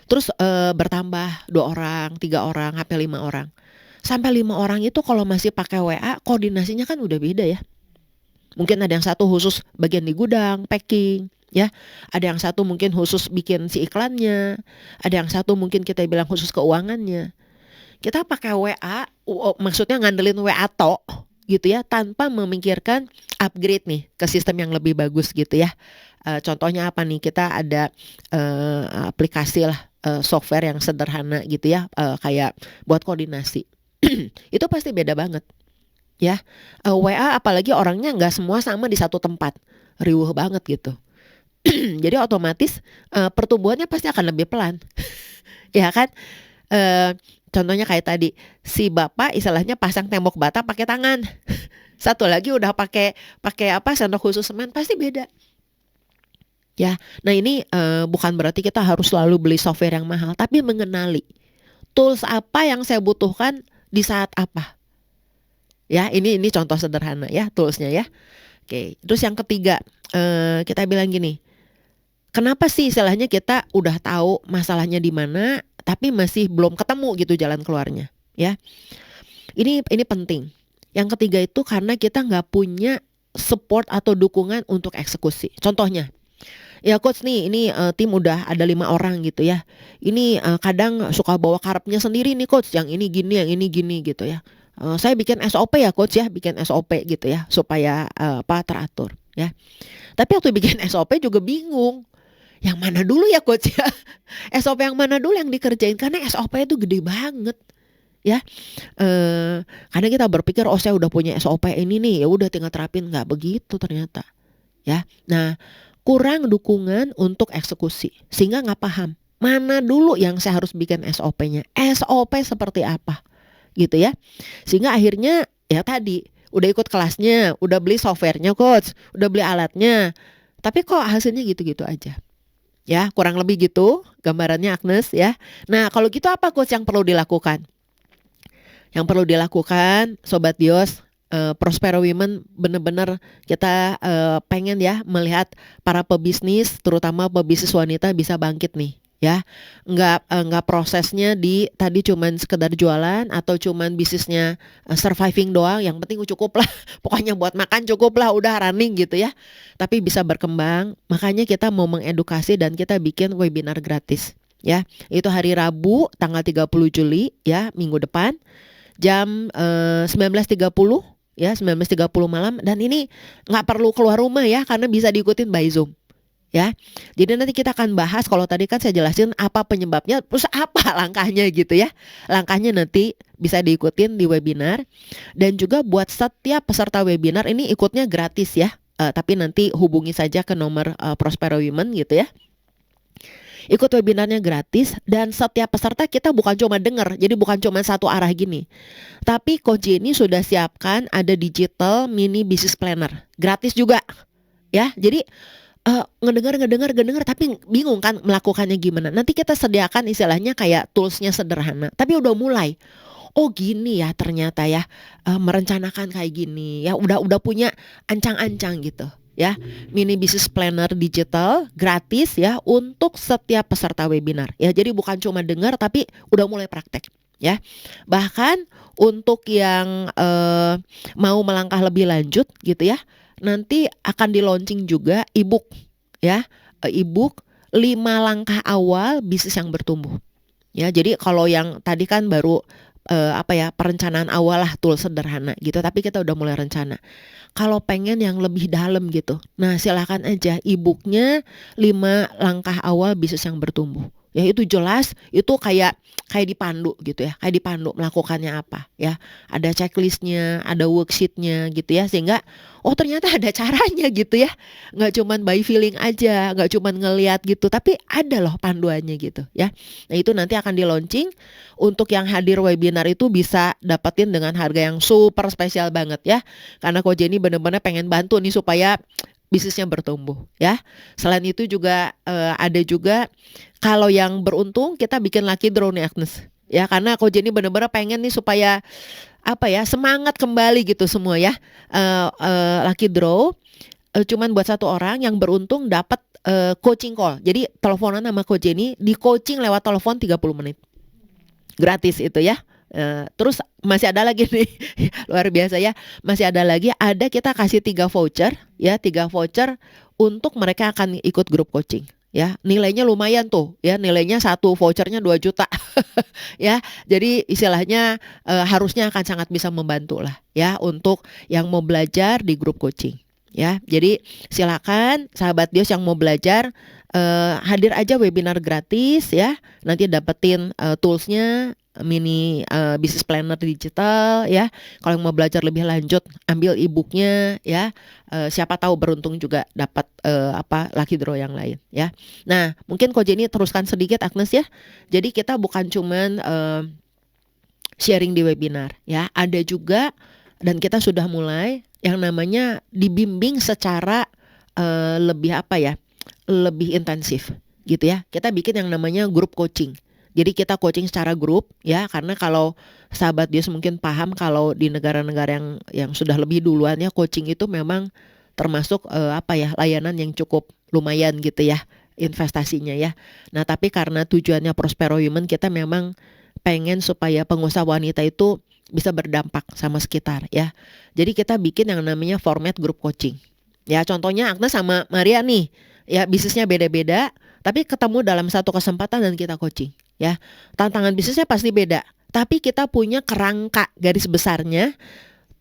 Terus bertambah 2 orang, 3 orang, sampai 5 orang. Sampai 5 orang itu kalau masih pakai WA, koordinasinya kan udah beda ya. Mungkin ada yang satu khusus bagian di gudang, packing, ya. Ada yang satu mungkin khusus bikin si iklannya. Ada yang satu mungkin kita bilang khusus keuangannya. Kita pakai WA, maksudnya ngandelin WA tok gitu ya, tanpa memikirkan upgrade nih ke sistem yang lebih bagus gitu ya. Contohnya apa nih, kita ada aplikasi lah, software yang sederhana gitu ya, kayak buat koordinasi. Itu pasti beda banget ya. WA apalagi orangnya nggak semua sama di satu tempat, riuh banget gitu. Jadi otomatis pertumbuhannya pasti akan lebih pelan. Ya kan. Contohnya kayak tadi, si bapak istilahnya pasang tembok bata pakai tangan. Satu lagi udah pakai sendok khusus semen, pasti beda. Ya, nah ini bukan berarti kita harus selalu beli software yang mahal, tapi mengenali tools apa yang saya butuhkan di saat apa. Ya, ini contoh sederhana ya toolsnya ya. Oke, terus yang ketiga, kita bilang gini, kenapa sih istilahnya kita udah tahu masalahnya di mana, tapi masih belum ketemu gitu jalan keluarnya, ya. Ini penting. Yang ketiga itu karena kita nggak punya support atau dukungan untuk eksekusi. Contohnya, ya coach nih, ini tim udah ada 5 orang gitu ya. Ini kadang suka bawa karepnya sendiri nih coach, yang ini gini gitu ya. Saya bikin SOP ya coach ya, bikin SOP gitu ya, supaya teratur ya. Tapi waktu bikin SOP juga bingung. Yang mana dulu ya coach ya? SOP yang mana dulu yang dikerjain? Karena SOP itu gede banget ya. Karena kita berpikir saya udah punya SOP ini nih, ya udah tinggal terapin. Nggak begitu ternyata ya. Nah, kurang dukungan untuk eksekusi sehingga nggak paham mana dulu yang saya harus bikin SOP-nya. SOP seperti apa gitu ya. Sehingga akhirnya ya tadi udah ikut kelasnya, udah beli softwarenya coach, udah beli alatnya, tapi kok hasilnya gitu-gitu aja. Ya, kurang lebih gitu gambarannya Agnes ya. Nah, kalau gitu apa coach yang perlu dilakukan? Yang perlu dilakukan Sobat Dios, Prospero Women benar-benar kita pengen ya melihat para pebisnis, terutama pebisnis wanita bisa bangkit nih ya. Enggak prosesnya di tadi cuman sekedar jualan atau cuman bisnisnya surviving doang, yang penting cukup lah. Pokoknya buat makan cukup lah, udah running gitu ya. Tapi bisa berkembang. Makanya kita mau mengedukasi dan kita bikin webinar gratis ya. Itu hari Rabu tanggal 30 Juli ya, minggu depan jam 19.30 ya, 19.30 malam. Dan ini nggak perlu keluar rumah ya, karena bisa diikutin by Zoom ya. Jadi nanti kita akan bahas, kalau tadi kan saya jelasin apa penyebabnya, terus apa langkahnya gitu ya. Langkahnya nanti bisa diikutin di webinar. Dan juga buat setiap peserta webinar ini ikutnya gratis ya, tapi nanti hubungi saja ke nomor Prospero Women gitu ya. Ikut webinarnya gratis, dan setiap peserta kita bukan cuma dengar, jadi bukan cuma satu arah gini. Tapi Coach Jenny sudah siapkan ada digital mini business planner, gratis juga ya. Jadi ngedengar tapi bingung kan melakukannya gimana. Nanti kita sediakan istilahnya kayak toolsnya sederhana, tapi udah mulai. Oh gini ya ternyata ya, merencanakan kayak gini ya, udah punya ancang-ancang gitu ya, mini business planner digital gratis ya untuk setiap peserta webinar ya. Jadi bukan cuma dengar tapi udah mulai praktek ya. Bahkan untuk yang mau melangkah lebih lanjut gitu ya, nanti akan di launching juga ebook ya, ebook 5 langkah awal bisnis yang bertumbuh. Ya, jadi kalau yang tadi kan baru perencanaan awal lah, tool sederhana gitu, tapi kita udah mulai rencana. Kalau pengen yang lebih dalam gitu, nah silakan aja e-booknya 5 langkah awal bisnis yang bertumbuh. Ya itu jelas, itu kayak dipandu gitu ya, kayak dipandu melakukannya apa ya. Ada checklistnya, ada worksheetnya gitu ya, sehingga oh ternyata ada caranya gitu ya. Nggak cuman by feeling aja, nggak cuman ngeliat gitu, tapi ada loh panduannya gitu ya. Nah itu nanti akan di launching. Untuk yang hadir webinar itu bisa dapetin dengan harga yang super spesial banget ya. Karena Ko Jenny bener-bener pengen bantu nih supaya bisnisnya bertumbuh ya. Selain itu juga ada juga kalau yang beruntung kita bikin lucky draw nih Agnes. Ya karena Ko Jenny bener-bener pengen nih supaya semangat kembali gitu semua ya. Lucky draw cuman buat 1 orang yang beruntung dapat coaching call. Jadi teleponan sama Ko Jenny, di coaching lewat telepon 30 menit. Gratis itu ya. Terus masih ada lagi nih luar biasa ya, masih ada lagi, kita kasih 3 voucher ya, 3 voucher untuk mereka akan ikut grup coaching ya. Nilainya lumayan tuh ya, nilainya 1 vouchernya 2 juta ya. Jadi istilahnya harusnya akan sangat bisa membantu lah ya untuk yang mau belajar di grup coaching ya. Jadi silakan sahabat Dios yang mau belajar, hadir aja webinar gratis ya. Nanti dapetin toolsnya, mini business planner digital ya. Kalau yang mau belajar lebih lanjut, ambil e-booknya ya. Siapa tahu beruntung juga dapat lucky draw yang lain ya. Nah mungkin Ko Jenny teruskan sedikit Agnes ya. Jadi kita bukan cuman sharing di webinar ya, ada juga dan kita sudah mulai yang namanya dibimbing secara lebih lebih intensif gitu ya. Kita bikin yang namanya grup coaching. Jadi kita coaching secara grup ya, karena kalau sahabat Dios mungkin paham kalau di negara-negara yang sudah lebih duluan ya, coaching itu memang termasuk layanan yang cukup lumayan gitu ya investasinya ya. Nah tapi karena tujuannya Prospero Women, kita memang pengen supaya pengusaha wanita itu bisa berdampak sama sekitar ya. Jadi kita bikin yang namanya format grup coaching. Ya contohnya Agnes sama Maria nih, ya bisnisnya beda-beda, tapi ketemu dalam satu kesempatan dan kita coaching. Ya, tantangan bisnisnya pasti beda, tapi kita punya kerangka garis besarnya,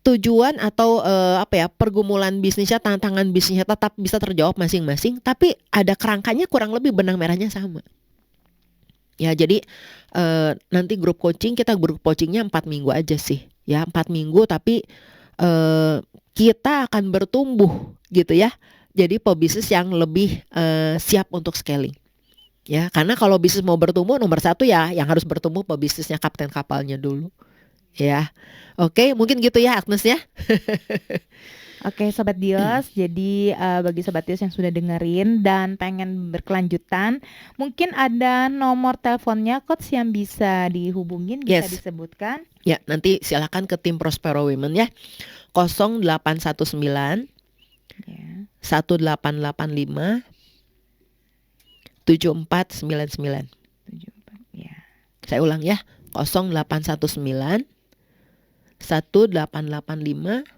tujuan atau pergumulan bisnisnya, tantangan bisnisnya tetap bisa terjawab masing-masing, tapi ada kerangkanya kurang lebih benang merahnya sama. Ya jadi nanti grup coachingnya 4 minggu aja sih, ya 4 minggu tapi kita akan bertumbuh gitu ya. Jadi pebisnis yang lebih siap untuk scaling. Ya, karena kalau bisnis mau bertumbuh nomor 1 ya yang harus bertumbuh pebisnisnya, kapten kapalnya dulu. Ya. Oke, mungkin gitu ya Agnes ya. Oke Sobat Dios, jadi bagi Sobat Dios yang sudah dengerin dan pengen berkelanjutan, mungkin ada nomor teleponnya Coach yang bisa dihubungin, bisa disebutkan. Ya, nanti silakan ke tim Prospero Women ya. 0819 1885 7499. 74 ya. Saya ulang ya. 0819 1885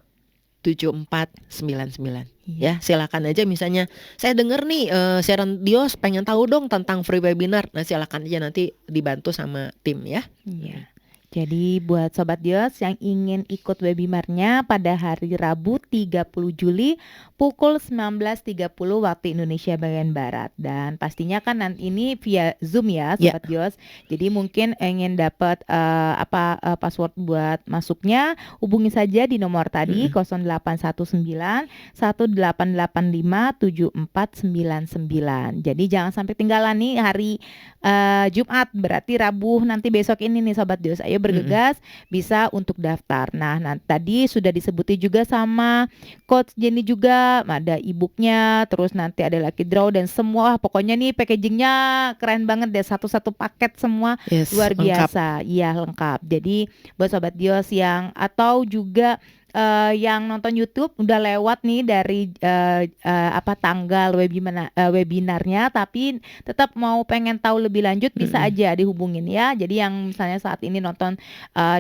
7499. Ya, silakan aja misalnya saya dengar nih siaran Dios, pengen tahu dong tentang free webinar. Nah, silakan aja nanti dibantu sama tim ya. Iya. Jadi buat Sobat Dios yang ingin ikut webinarnya pada hari Rabu 30 Juli pukul 19.30 waktu Indonesia bagian Barat. Dan pastinya kan nanti ini via Zoom ya Sobat Dios. Jadi mungkin ingin dapat password buat masuknya, hubungi saja di nomor tadi 0819 1885 7499. Jadi jangan sampai tinggalan nih hari Jumat, berarti Rabu nanti besok ini nih Sobat Dios. Ayo bergegas bisa untuk daftar. Nah, tadi sudah disebutin juga sama Coach Jenny juga, ada e-booknya, terus nanti ada lucky draw dan semua pokoknya nih packagingnya keren banget deh, satu-satu paket semua luar biasa. Iya lengkap. Jadi buat Sobat Dios yang atau juga yang nonton YouTube udah lewat nih dari tanggal webinarnya, tapi tetap mau pengen tahu lebih lanjut bisa Mm-mm. aja dihubungin ya. Jadi yang misalnya saat ini nonton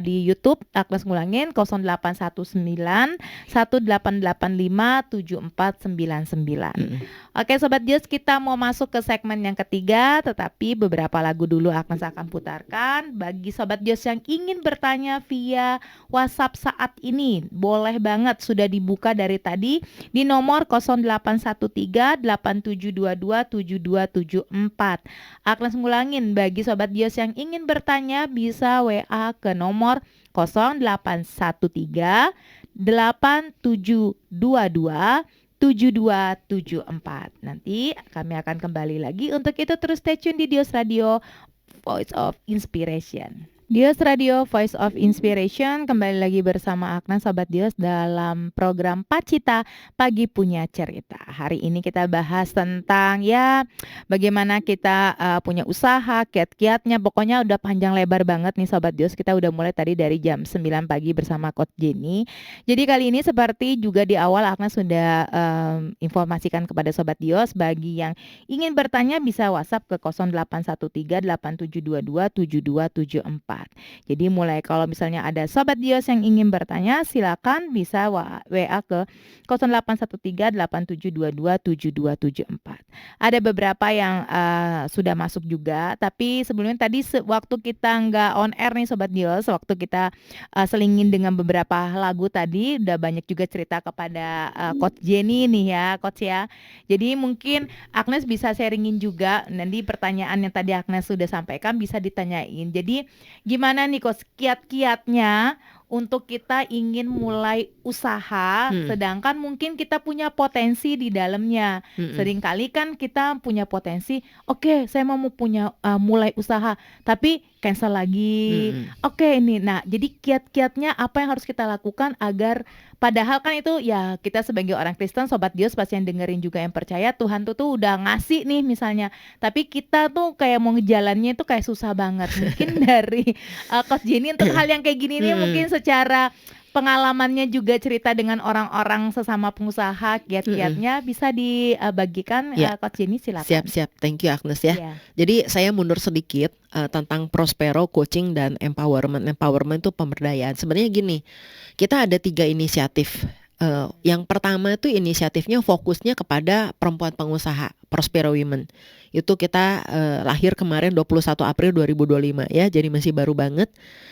di YouTube, Agnes ngulangin 0819 1885 7499. Mm-mm. Oke Sobat Jus, kita mau masuk ke segmen yang ketiga, tetapi beberapa lagu dulu Agnes akan putarkan. Bagi Sobat Jus yang ingin bertanya via WhatsApp saat ini, boleh banget, sudah dibuka dari tadi di nomor 0813 8722 7274. Agnes ngulangin, bagi Sobat Jus yang ingin bertanya bisa WA ke nomor 0813 8722 7274. Nanti kami akan kembali lagi. Untuk itu terus stay tune di Dios Radio Voice of Inspiration. Dios Radio Voice of Inspiration, kembali lagi bersama Agnes Sobat Dios dalam program Pacita Pagi Punya Cerita. Hari ini kita bahas tentang bagaimana kita punya usaha, kiat-kiatnya. Pokoknya udah panjang lebar banget nih Sobat Dios. Kita udah mulai tadi dari jam 9 pagi bersama Coach Jenny. Jadi kali ini seperti juga di awal Agnes sudah informasikan kepada Sobat Dios, bagi yang ingin bertanya bisa WhatsApp ke 0813 8722 7274. Jadi mulai kalau misalnya ada Sobat Dios yang ingin bertanya, silakan bisa WA ke 0813 8722 7274. Ada beberapa yang sudah masuk juga, tapi sebelumnya tadi waktu kita nggak on air nih Sobat Dios, waktu kita selingin dengan beberapa lagu tadi, udah banyak juga cerita kepada Coach Jenny nih ya Coach ya. Jadi mungkin Agnes bisa sharingin juga, nanti pertanyaan yang tadi Agnes sudah sampaikan bisa ditanyain. Jadi gimana nih Coach kiat-kiatnya untuk kita ingin mulai usaha, sedangkan mungkin kita punya potensi di dalamnya. Seringkali kan kita punya potensi, oke, saya mau punya mulai usaha, tapi cancel lagi. Oke, ini. Nah, jadi kiat-kiatnya apa yang harus kita lakukan agar, padahal kan itu ya kita sebagai orang Kristen Sobat Dios pasti yang dengerin juga yang percaya Tuhan tuh udah ngasih nih misalnya, tapi kita tuh kayak mau ngejalannya itu kayak susah banget. Mungkin dari Coach Jenny untuk hal yang kayak gini nih, mungkin secara pengalamannya juga cerita dengan orang-orang sesama pengusaha, kiat-kiatnya bisa dibagikan. Coach Jenny silakan. Siap, thank you Agnes ya. Jadi saya mundur sedikit tentang Prospero Coaching dan Empowerment. Empowerment itu pemberdayaan. Sebenarnya gini, kita ada 3 inisiatif. Yang pertama itu inisiatifnya fokusnya kepada perempuan pengusaha, Prospero Women. Itu kita lahir kemarin 21 April 2025 ya, jadi masih baru banget.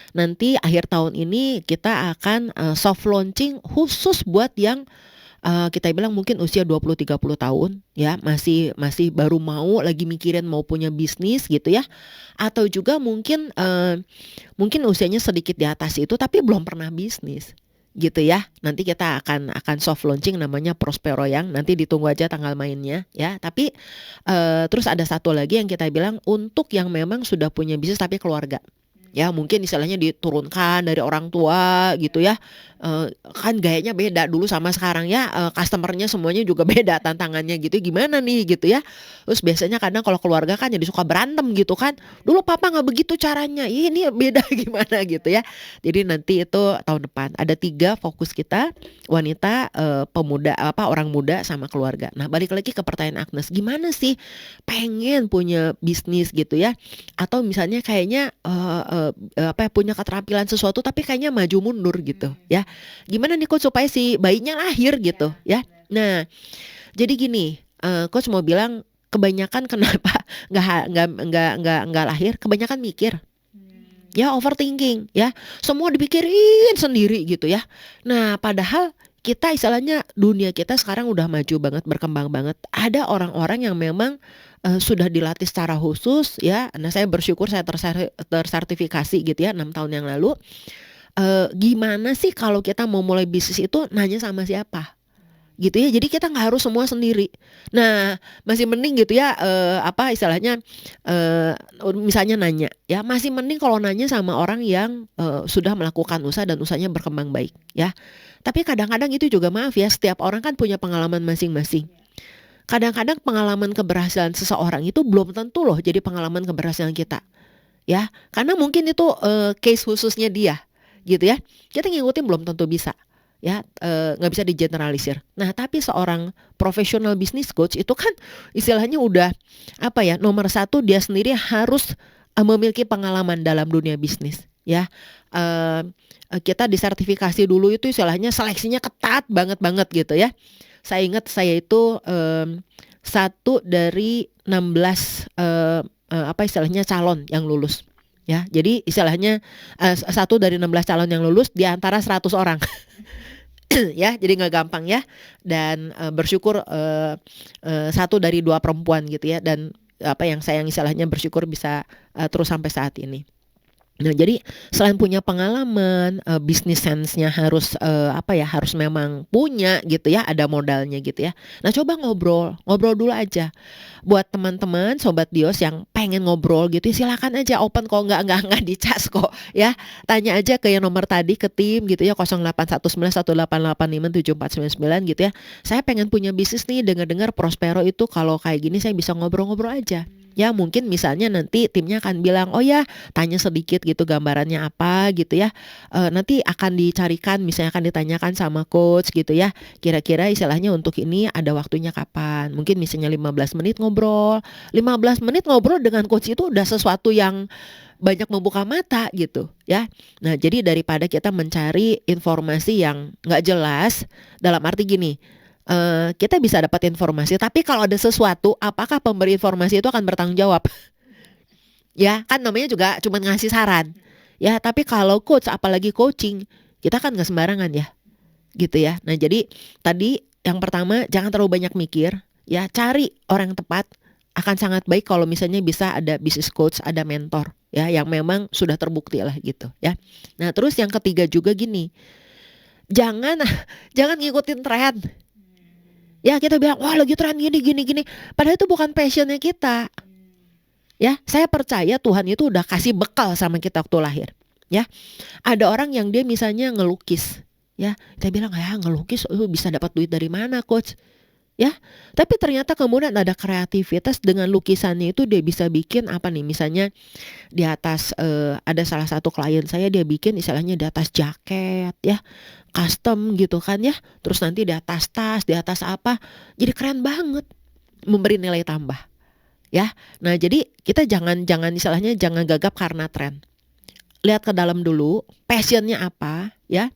Nanti akhir tahun ini kita akan soft launching khusus buat yang kita bilang mungkin usia 20-30 tahun ya, masih baru mau lagi mikirin mau punya bisnis gitu ya. Atau juga mungkin usianya sedikit di atas itu tapi belum pernah bisnis gitu ya. Nanti kita akan soft launching namanya Prospero, yang nanti ditunggu aja tanggal mainnya ya. Tapi terus ada satu lagi yang kita bilang untuk yang memang sudah punya bisnis tapi keluarga. Ya mungkin istilahnya diturunkan dari orang tua gitu ya, kan gayanya beda dulu sama sekarang ya, customernya semuanya juga beda, tantangannya gitu gimana nih gitu ya. Terus biasanya kadang kalau keluarga kan jadi suka berantem gitu kan, dulu papa nggak begitu caranya, ini beda gimana gitu ya. Jadi nanti itu tahun depan ada 3 fokus kita, wanita, pemuda, orang muda sama keluarga. Nah balik lagi ke pertanyaan Agnes, gimana sih pengen punya bisnis gitu ya, atau misalnya kayaknya punya keterampilan sesuatu tapi kayaknya maju mundur gitu ya. Gimana nih Coach supaya si bayinya lahir gitu ya. Nah, jadi gini, Coach mau bilang kebanyakan kenapa nggak lahir, kebanyakan mikir. Ya overthinking ya. Semua dipikirin sendiri gitu ya. Nah, padahal kita istilahnya dunia kita sekarang udah maju banget, berkembang banget. Ada orang-orang yang memang sudah dilatih secara khusus ya. Nah saya bersyukur saya tersertifikasi gitu ya 6 tahun yang lalu. Gimana sih kalau kita mau mulai bisnis itu nanya sama siapa gitu ya. Jadi kita nggak harus semua sendiri. Nah masih mending gitu ya, istilahnya misalnya nanya ya, masih mending kalau nanya sama orang yang sudah melakukan usaha dan usahanya berkembang baik ya. Tapi kadang-kadang itu juga maaf ya, setiap orang kan punya pengalaman masing-masing. Kadang-kadang pengalaman keberhasilan seseorang itu belum tentu loh jadi pengalaman keberhasilan kita ya, karena mungkin itu case khususnya dia gitu ya. Kita ngikutin belum tentu bisa ya, nggak bisa digeneralisir. Nah, tapi seorang professional business coach itu kan istilahnya udah apa ya, nomor satu dia sendiri harus memiliki pengalaman dalam dunia bisnis, ya. Eee, kita disertifikasi dulu itu istilahnya seleksinya ketat banget gitu ya. Saya ingat saya itu, 1 dari 16, apa istilahnya calon yang lulus, ya. Jadi istilahnya, 1 dari 16 calon yang lulus di antara 100 orang. Ya, jadi nggak gampang ya, dan, bersyukur, 1 dari 2 perempuan gitu ya, dan apa yang saya yang istilahnya bersyukur bisa, terus sampai saat ini. Nah, jadi selain punya pengalaman, bisnis sense-nya harus, apa ya, harus memang punya gitu ya, ada modalnya gitu ya. Nah, coba ngobrol dulu aja. Buat teman-teman sobat Dios yang pengen ngobrol gitu, silakan aja open kok, nggak dicas kok ya. Tanya aja ke yang nomor tadi, ke tim gitu ya, 081918857499 gitu ya. Saya pengen punya bisnis nih, dengar-dengar Prospero itu kalau kayak gini saya bisa ngobrol-ngobrol aja. Ya mungkin misalnya nanti timnya akan bilang, "Oh ya, tanya sedikit gitu gambarannya apa," gitu ya. Nanti akan dicarikan, misalnya akan ditanyakan sama coach gitu ya, kira-kira istilahnya untuk ini ada waktunya kapan. Mungkin misalnya 15 menit ngobrol. 15 menit ngobrol dengan coach itu udah sesuatu yang banyak membuka mata gitu ya. Nah, jadi daripada kita mencari informasi yang nggak jelas, dalam arti gini, kita bisa dapat informasi, tapi kalau ada sesuatu, apakah pemberi informasi itu akan bertanggung jawab? Ya, kan namanya juga cuma ngasih saran. Ya, tapi kalau coach, apalagi coaching, kita kan nggak sembarangan ya, gitu ya. Nah, jadi tadi yang pertama jangan terlalu banyak mikir, ya cari orang yang tepat. Akan sangat baik kalau misalnya bisa ada business coach, ada mentor, ya yang memang sudah terbukti lah gitu ya. Nah, terus yang ketiga juga gini, jangan jangan ngikutin tren. Ya kita bilang, wah lagi tren gini. Padahal itu bukan passionnya kita. Ya, saya percaya Tuhan itu udah kasih bekal sama kita waktu lahir. Ya, ada orang yang dia misalnya ngelukis. Ya, kita bilang ya ngelukis bisa dapat duit dari mana coach? Ya, tapi ternyata kemudian ada kreativitas dengan lukisannya itu dia bisa bikin apa nih? Misalnya di atas, ada salah satu klien saya dia bikin istilahnya di atas jaket ya, custom gitu kan ya, terus nanti di atas tas, di atas apa, jadi keren banget, memberi nilai tambah ya. Nah, jadi kita jangan istilahnya jangan gagap karena tren. Lihat ke dalam dulu, passion-nya apa ya,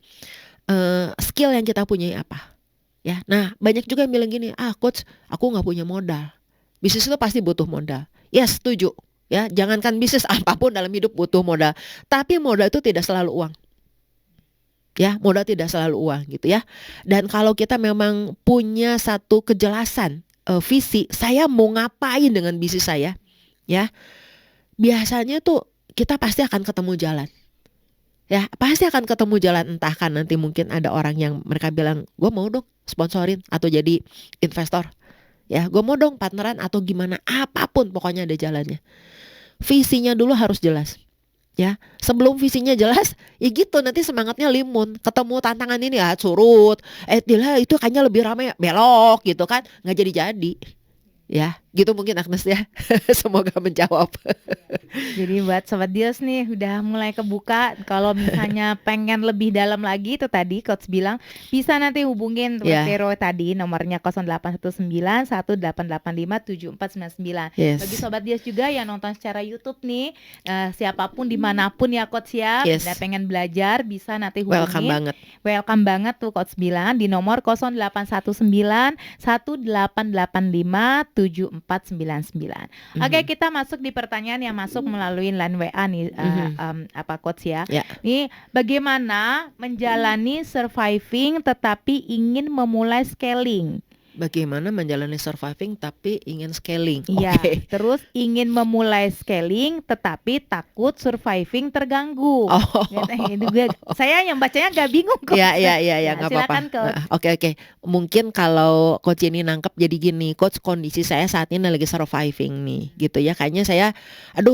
skill yang kita punyai apa ya. Nah, banyak juga yang bilang gini, "Ah coach, aku nggak punya modal." Bisnis itu pasti butuh modal. Yes, setuju. Ya, jangankan bisnis, apapun dalam hidup butuh modal. Tapi modal itu tidak selalu uang. Ya, modal tidak selalu uang gitu ya. Dan kalau kita memang punya satu kejelasan, visi, saya mau ngapain dengan bisnis saya, ya. Biasanya tuh kita pasti akan ketemu jalan. Ya, pasti akan ketemu jalan, entah kan nanti mungkin ada orang yang mereka bilang, "Gue mau dong sponsorin atau jadi investor." Ya, "Gue mau dong partneran atau gimana." Apapun pokoknya ada jalannya. Visinya dulu harus jelas. Ya, sebelum visinya jelas, ya gitu nanti semangatnya limun, ketemu tantangan ini ya surut, Dila itu kayaknya lebih ramai belok gitu kan, nggak jadi-jadi. Ya, gitu mungkin Agnes ya. Semoga menjawab. Jadi buat sobat Dios nih udah mulai kebuka, kalau misalnya pengen lebih dalam lagi itu tadi coach bilang bisa nanti hubungin Ya. Vero tadi nomornya 081918857499. Yes. Bagi sobat Dios juga yang nonton secara YouTube nih, siapapun dimanapun ya coach ya, Yes. udah pengen belajar bisa nanti hubungin. Welcome banget tuh coach bilang di nomor 081918857499. Oke, kita masuk di pertanyaan yang masuk melalui line WA nih, coach ya. Nih, bagaimana menjalani surviving tetapi ingin memulai scaling? Bagaimana menjalani surviving tapi ingin scaling? Iya, terus ingin memulai scaling tetapi takut surviving terganggu. Saya yang bacanya agak bingung kok. Ya, nggak apa-apa. Oke. Mungkin kalau coach ini nangkep jadi gini, coach kondisi saya saat ini lagi surviving nih, gitu ya. Kayaknya saya,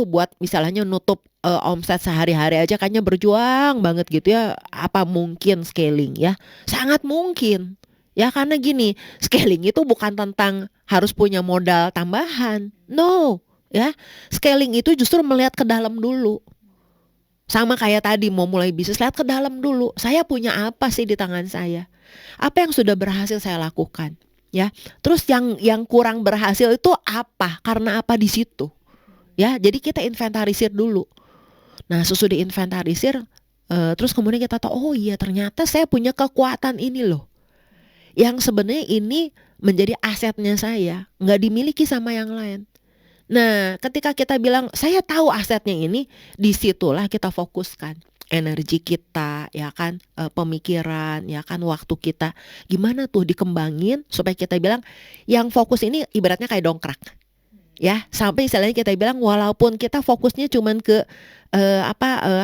buat misalnya nutup omset sehari-hari aja kayaknya berjuang banget gitu ya. Apa mungkin scaling ya? Sangat mungkin. Ya karena gini, scaling itu bukan tentang harus punya modal tambahan. No, ya. Scaling itu justru melihat ke dalam dulu. Sama kayak tadi mau mulai bisnis, lihat ke dalam dulu. Saya punya apa sih di tangan saya? Apa yang sudah berhasil saya lakukan? Ya, terus yang kurang berhasil itu apa? Karena apa di situ? Ya, jadi kita inventarisir dulu. Nah, sesudah inventarisir, terus kemudian kita tahu, oh iya ternyata saya punya kekuatan ini loh. Yang sebenarnya ini menjadi asetnya saya, nggak dimiliki sama yang lain. Nah, ketika kita bilang saya tahu asetnya ini, disitulah kita fokuskan energi kita, ya kan, pemikiran, ya kan, waktu kita. Gimana tuh dikembangin supaya kita bilang yang fokus ini ibaratnya kayak dongkrak, ya. Sampai istilahnya kita bilang walaupun kita fokusnya cuman ke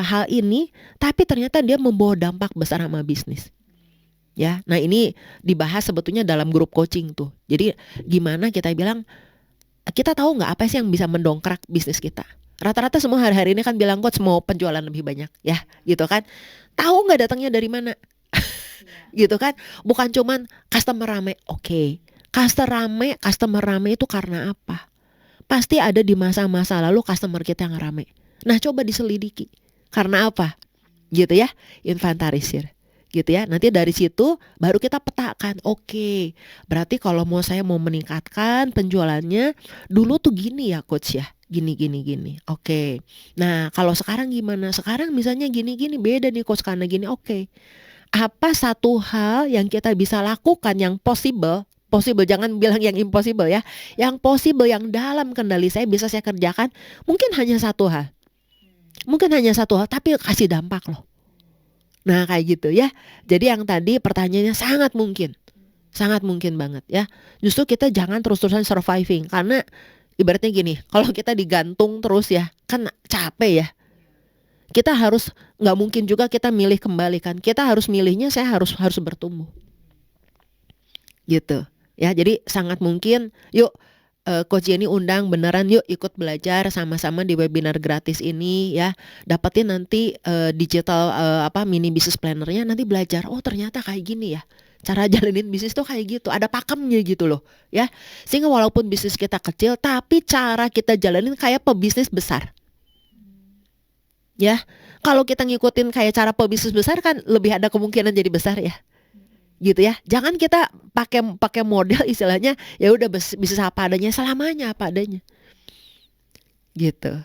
hal ini, tapi ternyata dia membawa dampak besar sama bisnis. Ya, nah ini dibahas sebetulnya dalam grup coaching tuh. Jadi gimana kita bilang kita tahu nggak apa sih yang bisa mendongkrak bisnis kita? Rata-rata semua hari-hari ini kan bilang coach mau penjualan lebih banyak, ya, gitu kan? Tahu nggak datangnya dari mana? Gitu kan? Bukan cuman customer rame, oke. Customer rame itu karena apa? Pasti ada di masa-masa lalu customer kita yang rame. Nah, coba diselidiki. Karena apa? Gitu ya, inventarisir. Gitu ya. Nanti dari situ baru kita petakan. Oke, berarti kalau saya mau meningkatkan penjualannya dulu tuh gini ya coach ya. Gini. Oke. Nah, kalau sekarang gimana? Sekarang misalnya gini beda nih coach karena gini. Oke. Apa satu hal yang kita bisa lakukan yang possible, jangan bilang yang impossible ya. Yang possible yang dalam kendali saya bisa saya kerjakan, mungkin hanya satu hal. Tapi kasih dampak loh. Nah kayak gitu ya. Jadi yang tadi pertanyaannya sangat mungkin banget ya. Justru kita jangan terus-terusan surviving. Karena ibaratnya gini, kalau kita digantung terus ya, kan capek ya. Kita harus, gak mungkin juga kita milih kembali kan. Kita harus milihnya saya harus bertumbuh. Gitu ya. Jadi sangat mungkin yuk Coach Jenny undang beneran yuk ikut belajar sama-sama di webinar gratis ini ya. Dapetin nanti digital mini business planner-nya, nanti belajar. Oh ternyata kayak gini ya. Cara jalanin bisnis tuh kayak gitu. Ada pakemnya gitu loh ya. Sehingga walaupun bisnis kita kecil tapi cara kita jalanin kayak pebisnis besar. Ya. Kalau kita ngikutin kayak cara pebisnis besar kan lebih ada kemungkinan jadi besar ya. Gitu ya. Jangan kita pakai model istilahnya ya udah bisnis apa adanya, selamanya apa adanya. Gitu.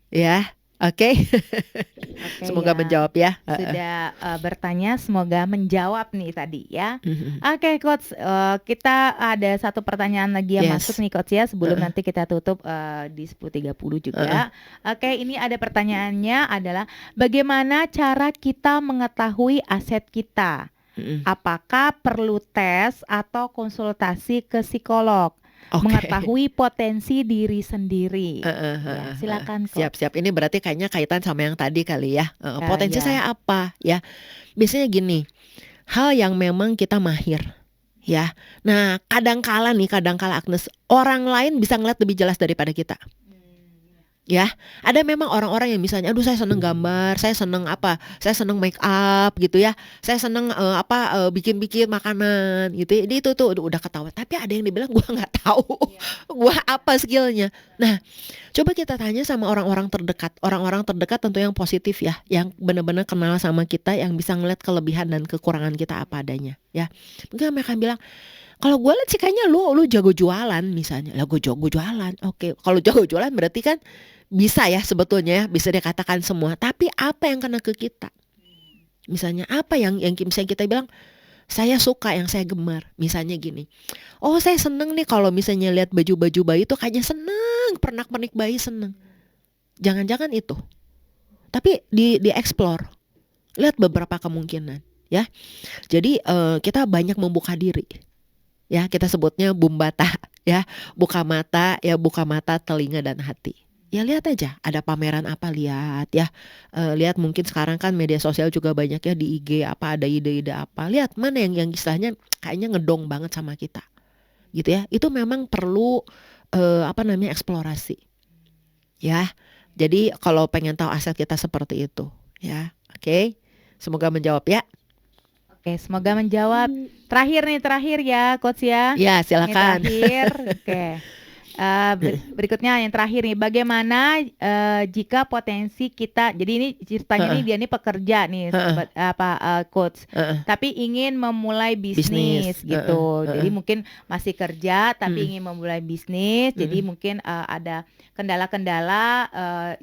Ya. Oke. Semoga ya. menjawab ya. Sudah bertanya, semoga menjawab nih tadi ya. Oke coach, kita ada satu pertanyaan lagi yang masuk nih coach ya, sebelum nanti kita tutup di 10.30 juga. Oke, ini ada pertanyaannya adalah bagaimana cara kita mengetahui aset kita? Apakah perlu tes atau konsultasi ke psikolog? Mengetahui potensi diri sendiri. Ya, silakan coach. Siap. Ini berarti kayaknya kaitan sama yang tadi kali ya. Potensi saya apa ya? Biasanya gini, hal yang memang kita mahir ya. Nah kadang-kala Agnes, orang lain bisa ngeliat lebih jelas daripada kita. Ya, ada memang orang-orang yang misalnya, aduh saya seneng gambar, saya seneng make up gitu ya, saya seneng bikin makanan gitu, itu tuh udah ketahuan. Tapi ada yang dibilang gua nggak tahu, gua apa skillnya. Nah, coba kita tanya sama orang-orang terdekat tentu yang positif ya, yang benar-benar kenal sama kita, yang bisa ngeliat kelebihan dan kekurangan kita apa adanya. Ya, mungkin mereka bilang, kalau gue lihat sih kayaknya lu jago jualan misalnya. Lah gue jago jualan. Oke, kalau jago jualan berarti kan bisa ya sebetulnya ya, bisa dikatakan semua. Tapi apa yang kena ke kita? Misalnya apa yang misalnya kita bilang saya suka, yang saya gemar. Misalnya gini. Oh, saya seneng nih kalau misalnya lihat baju-baju bayi itu kayaknya seneng, pernak-pernik bayi seneng. Jangan-jangan itu. Tapi di explore. Lihat beberapa kemungkinan ya. Jadi kita banyak membuka diri. Ya, kita sebutnya bumbata ya, buka mata, telinga dan hati. Ya lihat aja, ada pameran apa, lihat ya. Lihat mungkin sekarang kan media sosial juga banyak ya di IG, ada ide-ide apa. Lihat mana yang istilahnya kayaknya ngedong banget sama kita. Gitu ya. Itu memang perlu eksplorasi. Ya. Jadi kalau pengen tahu aset kita seperti itu, ya. Oke. Semoga menjawab ya. Oke, semoga menjawab. Terakhir ya coach ya. Ya, silakan. Ini terakhir. Oke. Berikutnya yang terakhir nih, bagaimana jika potensi kita, jadi ini ceritanya nih Heeh. dia nih pekerja nih Heeh. sobat coach, Heeh. tapi ingin memulai bisnis Bisnis. Heeh. gitu. Jadi Heeh. mungkin masih kerja tapi Mhm. ingin memulai bisnis. Jadi Mhm. mungkin ada kendala-kendala,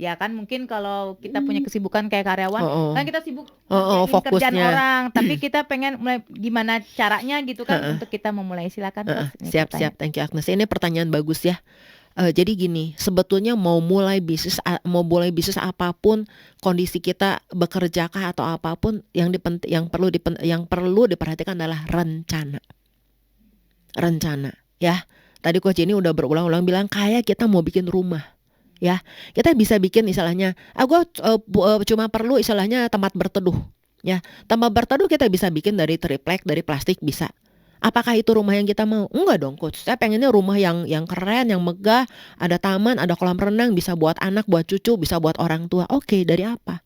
ya kan mungkin kalau kita punya kesibukan kayak karyawan, Heeh. kan kita sibuk Heeh, ngerjain kerjaan fokusnya. orang, tapi kita pengen mulai gimana caranya gitu kan Heeh. untuk kita memulai. Silakan Heeh. coach, ini Siap, pertanyaan. thank you Agnes. Ini pertanyaan bagus ya. Jadi gini, sebetulnya mau mulai bisnis apapun, kondisi kita bekerjakah atau apapun, yang perlu diperhatikan adalah rencana. Rencana, ya. Tadi Coach ini udah berulang-ulang bilang kayak kita mau bikin rumah, ya. Kita bisa bikin istilahnya, gua cuma perlu istilahnya tempat berteduh, ya. Tempat berteduh kita bisa bikin dari triplek, dari plastik bisa. Apakah itu rumah yang kita mau? Enggak dong coach, saya pengennya rumah yang keren, yang megah, ada taman, ada kolam renang, bisa buat anak, buat cucu, bisa buat orang tua. Oke, dari apa?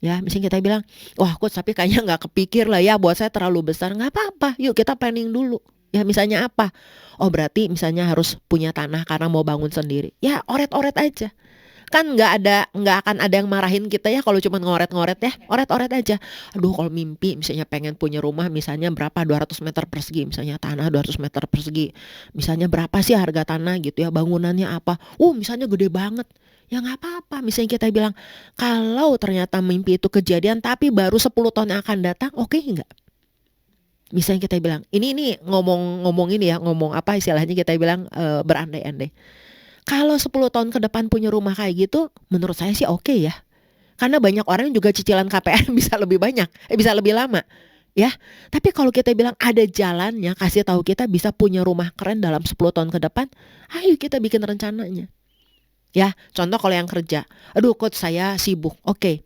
Ya, misalnya kita bilang, wah coach tapi kayaknya nggak kepikir lah ya, buat saya terlalu besar. Nggak apa-apa, yuk kita planning dulu. Ya misalnya apa? Oh berarti misalnya harus punya tanah karena mau bangun sendiri. Ya oret-oret aja. Kan nggak akan ada yang marahin kita ya kalau cuma ngoret-ngoret ya, oret-oret aja. Aduh kalau mimpi misalnya pengen punya rumah misalnya berapa 200 meter persegi, misalnya tanah 200 meter persegi, misalnya berapa sih harga tanah gitu ya, bangunannya apa, misalnya gede banget. Ya nggak apa-apa, misalnya kita bilang kalau ternyata mimpi itu kejadian tapi baru 10 tahun yang akan datang, oke nggak? Misalnya kita bilang ini ngomong ini ya, ngomong apa istilahnya, kita bilang berandai-andai. Kalau 10 tahun ke depan punya rumah kayak gitu, menurut saya sih oke ya. Karena banyak orang juga cicilan KPR bisa lebih banyak, bisa lebih lama, ya. Tapi kalau kita bilang ada jalannya, kasih tahu kita bisa punya rumah keren dalam 10 tahun ke depan, ayo kita bikin rencananya. Ya, contoh kalau yang kerja, aduh coach saya sibuk, oke.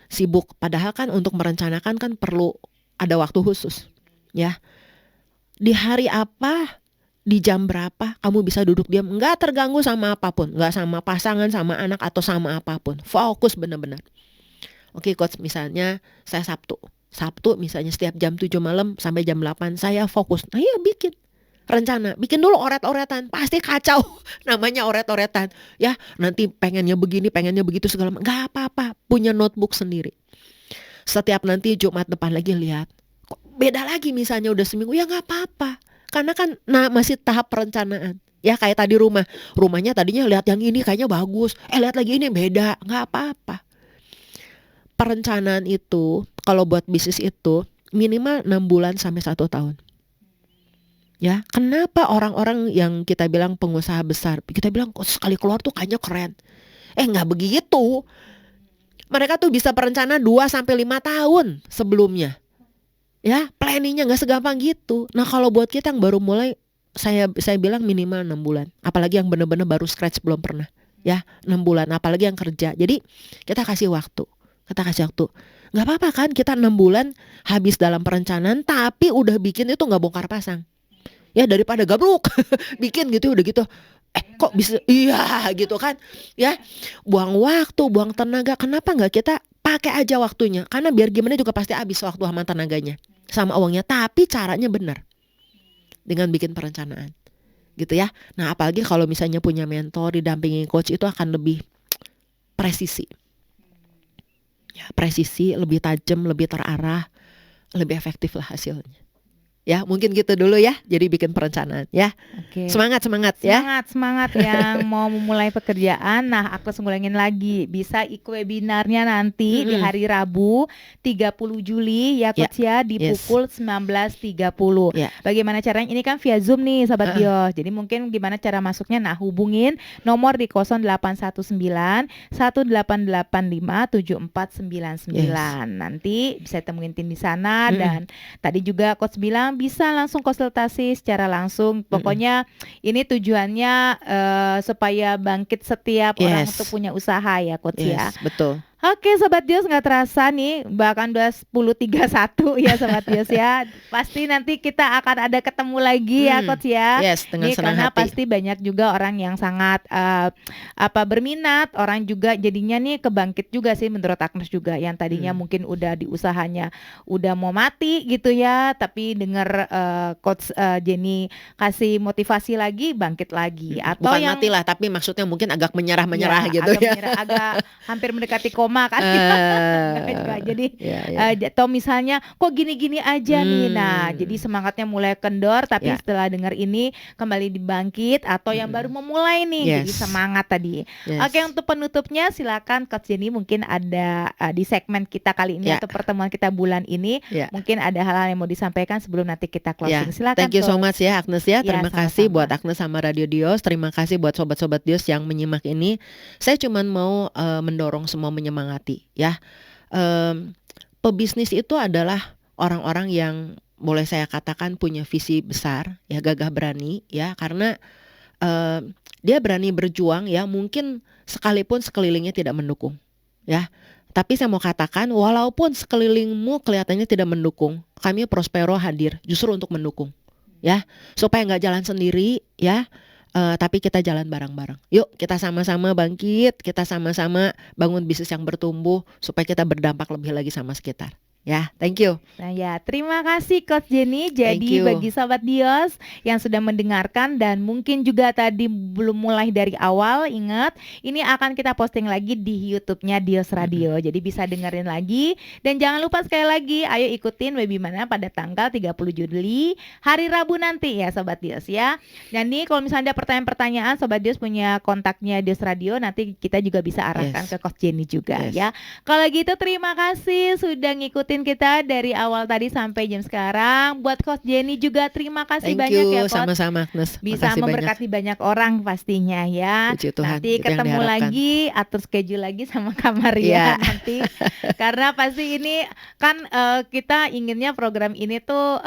Sibuk, padahal kan untuk merencanakan kan perlu ada waktu khusus, ya. Di hari apa, di jam berapa kamu bisa duduk diam, nggak terganggu sama apapun, nggak sama pasangan, sama anak, atau sama apapun. Fokus benar-benar. Oke coach, misalnya saya Sabtu misalnya setiap jam 7 malam sampai jam 8 saya fokus. Nah iya bikin rencana, bikin dulu oret-oretan, pasti kacau. Namanya oret-oretan, ya. Nanti pengennya begini, pengennya begitu segala macam. Nggak apa-apa, punya notebook sendiri. Setiap nanti Jumat depan lagi lihat, kok beda lagi misalnya udah seminggu, ya nggak apa-apa. Karena kan masih tahap perencanaan. Ya kayak tadi rumahnya tadinya lihat yang ini kayaknya bagus, lihat lagi ini beda, nggak apa-apa. Perencanaan itu kalau buat bisnis itu minimal 6 bulan sampai 1 tahun. Ya, kenapa orang-orang yang kita bilang pengusaha besar, kita bilang kok sekali keluar tuh kayaknya keren. Nggak begitu. Mereka tuh bisa perencana 2 sampai 5 tahun sebelumnya. Ya, planningnya nggak segampang gitu. Nah, kalau buat kita yang baru mulai, saya bilang minimal 6 bulan. Apalagi yang benar-benar baru scratch belum pernah. Ya, 6 bulan, apalagi yang kerja. Jadi, kita kasih waktu. Nggak apa-apa kan kita 6 bulan habis dalam perencanaan, tapi udah bikin itu nggak bongkar pasang. Ya, daripada gabruk bikin gitu udah gitu. Kok bisa iya gitu kan. Ya, buang waktu, buang tenaga. Kenapa nggak kita pakai aja waktunya? Karena biar gimana juga pasti habis waktu sama tenaganya, sama uangnya, tapi caranya benar. Dengan bikin perencanaan. Gitu ya. Nah, apalagi kalau misalnya punya mentor, didampingi coach, itu akan lebih presisi. Ya, presisi, lebih tajam, lebih terarah, lebih efektif lah hasilnya. Ya, mungkin gitu dulu ya. Jadi bikin perencanaan ya. Oke. Semangat ya. Semangat yang mau memulai pekerjaan. Nah, aku ngulangin lagi, bisa ikut webinarnya nanti di hari Rabu 30 Juli ya coach ya, di pukul 19.30. Bagaimana caranya? Ini kan via Zoom nih Sobat Gios. Jadi mungkin gimana cara masuknya? Nah, hubungin nomor di 0819 1885 7499. Nanti bisa temuin tim di sana. Dan tadi juga coach bilang bisa langsung konsultasi secara langsung. Pokoknya ini tujuannya supaya bangkit setiap orang untuk punya usaha ya coach ya. Betul. Oke Sobat Dios, nggak terasa nih bahkan udah 10.31 ya Sobat Dios ya. Pasti nanti kita akan ada ketemu lagi ya Coach ya. Yes, dengan Nih senang karena hati. pasti banyak juga orang yang sangat berminat, orang juga jadinya nih kebangkit juga sih menurut Agnes juga yang tadinya mungkin udah di usahanya udah mau mati gitu ya, tapi dengar Coach Jenny kasih motivasi lagi, bangkit lagi. Atau Bukan yang mati lah, tapi maksudnya mungkin agak menyerah-menyerah ya, gitu agak ya. agak hampir mendekati koma kan. Enggak juga. Jadi Ya, ya. atau misalnya kok gini-gini aja nih. Nah, jadi Hmm. semangatnya mulai kendor tapi Ya. setelah dengar ini kembali dibangkit atau yang baru memulai nih jadi Yes. semangat tadi. Yes. Oke, untuk penutupnya silakan Coach Jenny mungkin ada di segmen kita kali ini Ya. atau pertemuan kita bulan ini Ya. mungkin ada hal-hal yang mau disampaikan sebelum nanti kita Ya, closing. Silakan thank you so Coach. much ya Agnes ya. Ya, Terima kasih sama-sama. buat Agnes sama Radio Dios. Terima kasih buat sobat-sobat Dios yang menyimak ini. Saya cuman mau mendorong semua menyemangati ya. Pebisnis itu adalah orang-orang yang boleh saya katakan punya visi besar ya, gagah berani ya, karena dia berani berjuang ya, mungkin sekalipun sekelilingnya tidak mendukung ya. Tapi saya mau katakan walaupun sekelilingmu kelihatannya tidak mendukung, kami Prospero hadir justru untuk mendukung ya, supaya nggak jalan sendiri ya. Tapi kita jalan bareng-bareng. Yuk kita sama-sama bangkit, kita sama-sama bangun bisnis yang bertumbuh supaya kita berdampak lebih lagi sama sekitar. Ya, thank you. Nah ya, terima kasih Coach Jenny. Thank Jadi you. bagi Sobat Dios yang sudah mendengarkan dan mungkin juga tadi belum mulai dari awal, ingat ini akan kita posting lagi di YouTube-nya Dios Radio. Jadi bisa dengerin lagi dan jangan lupa sekali lagi, ayo ikutin webinarnya pada tanggal 30 Juli hari Rabu nanti ya Sobat Dios ya. Dan nih kalau misalnya ada pertanyaan-pertanyaan, Sobat Dios punya kontaknya Dios Radio, nanti kita juga bisa arahkan ke Coach Jenny juga ya. Kalau gitu terima kasih sudah ngikutin kita dari awal tadi sampai jam sekarang. Buat Coach Jenny juga terima kasih banyak ya Coach. Sama-sama Agnes. Bisa memberkati banyak orang pastinya ya. Puji Tuhan, nanti ketemu lagi, atur schedule lagi sama Kak Maria nanti. Karena pasti ini kan kita inginnya program ini tuh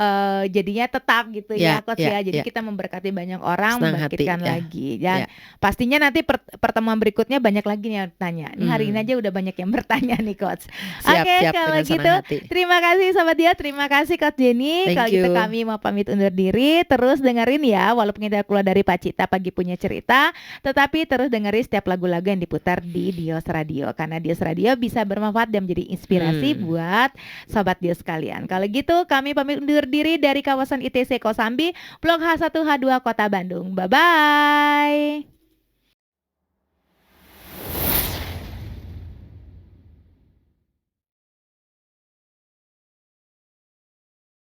jadinya tetap gitu ya Coach ya. Jadi kita memberkati banyak orang, membangkitkan lagi. Dan pastinya nanti pertemuan berikutnya banyak lagi nih yang tanya. Ini hari ini aja udah banyak yang bertanya nih Coach. Oke, kalau gitu terima kasih Sobat Dia, terima kasih Coach Jenny. Kalau gitu kami mau pamit undur diri. Terus dengerin ya, walaupun kita keluar dari Pacita Pagi Punya Cerita, tetapi terus dengerin setiap lagu-lagu yang diputar di Dios Radio. Karena Dios Radio bisa bermanfaat dan menjadi inspirasi buat Sobat Dios sekalian. Kalau gitu kami pamit undur diri dari kawasan ITC Kosambi, Blok H1 H2 Kota Bandung. Bye-bye.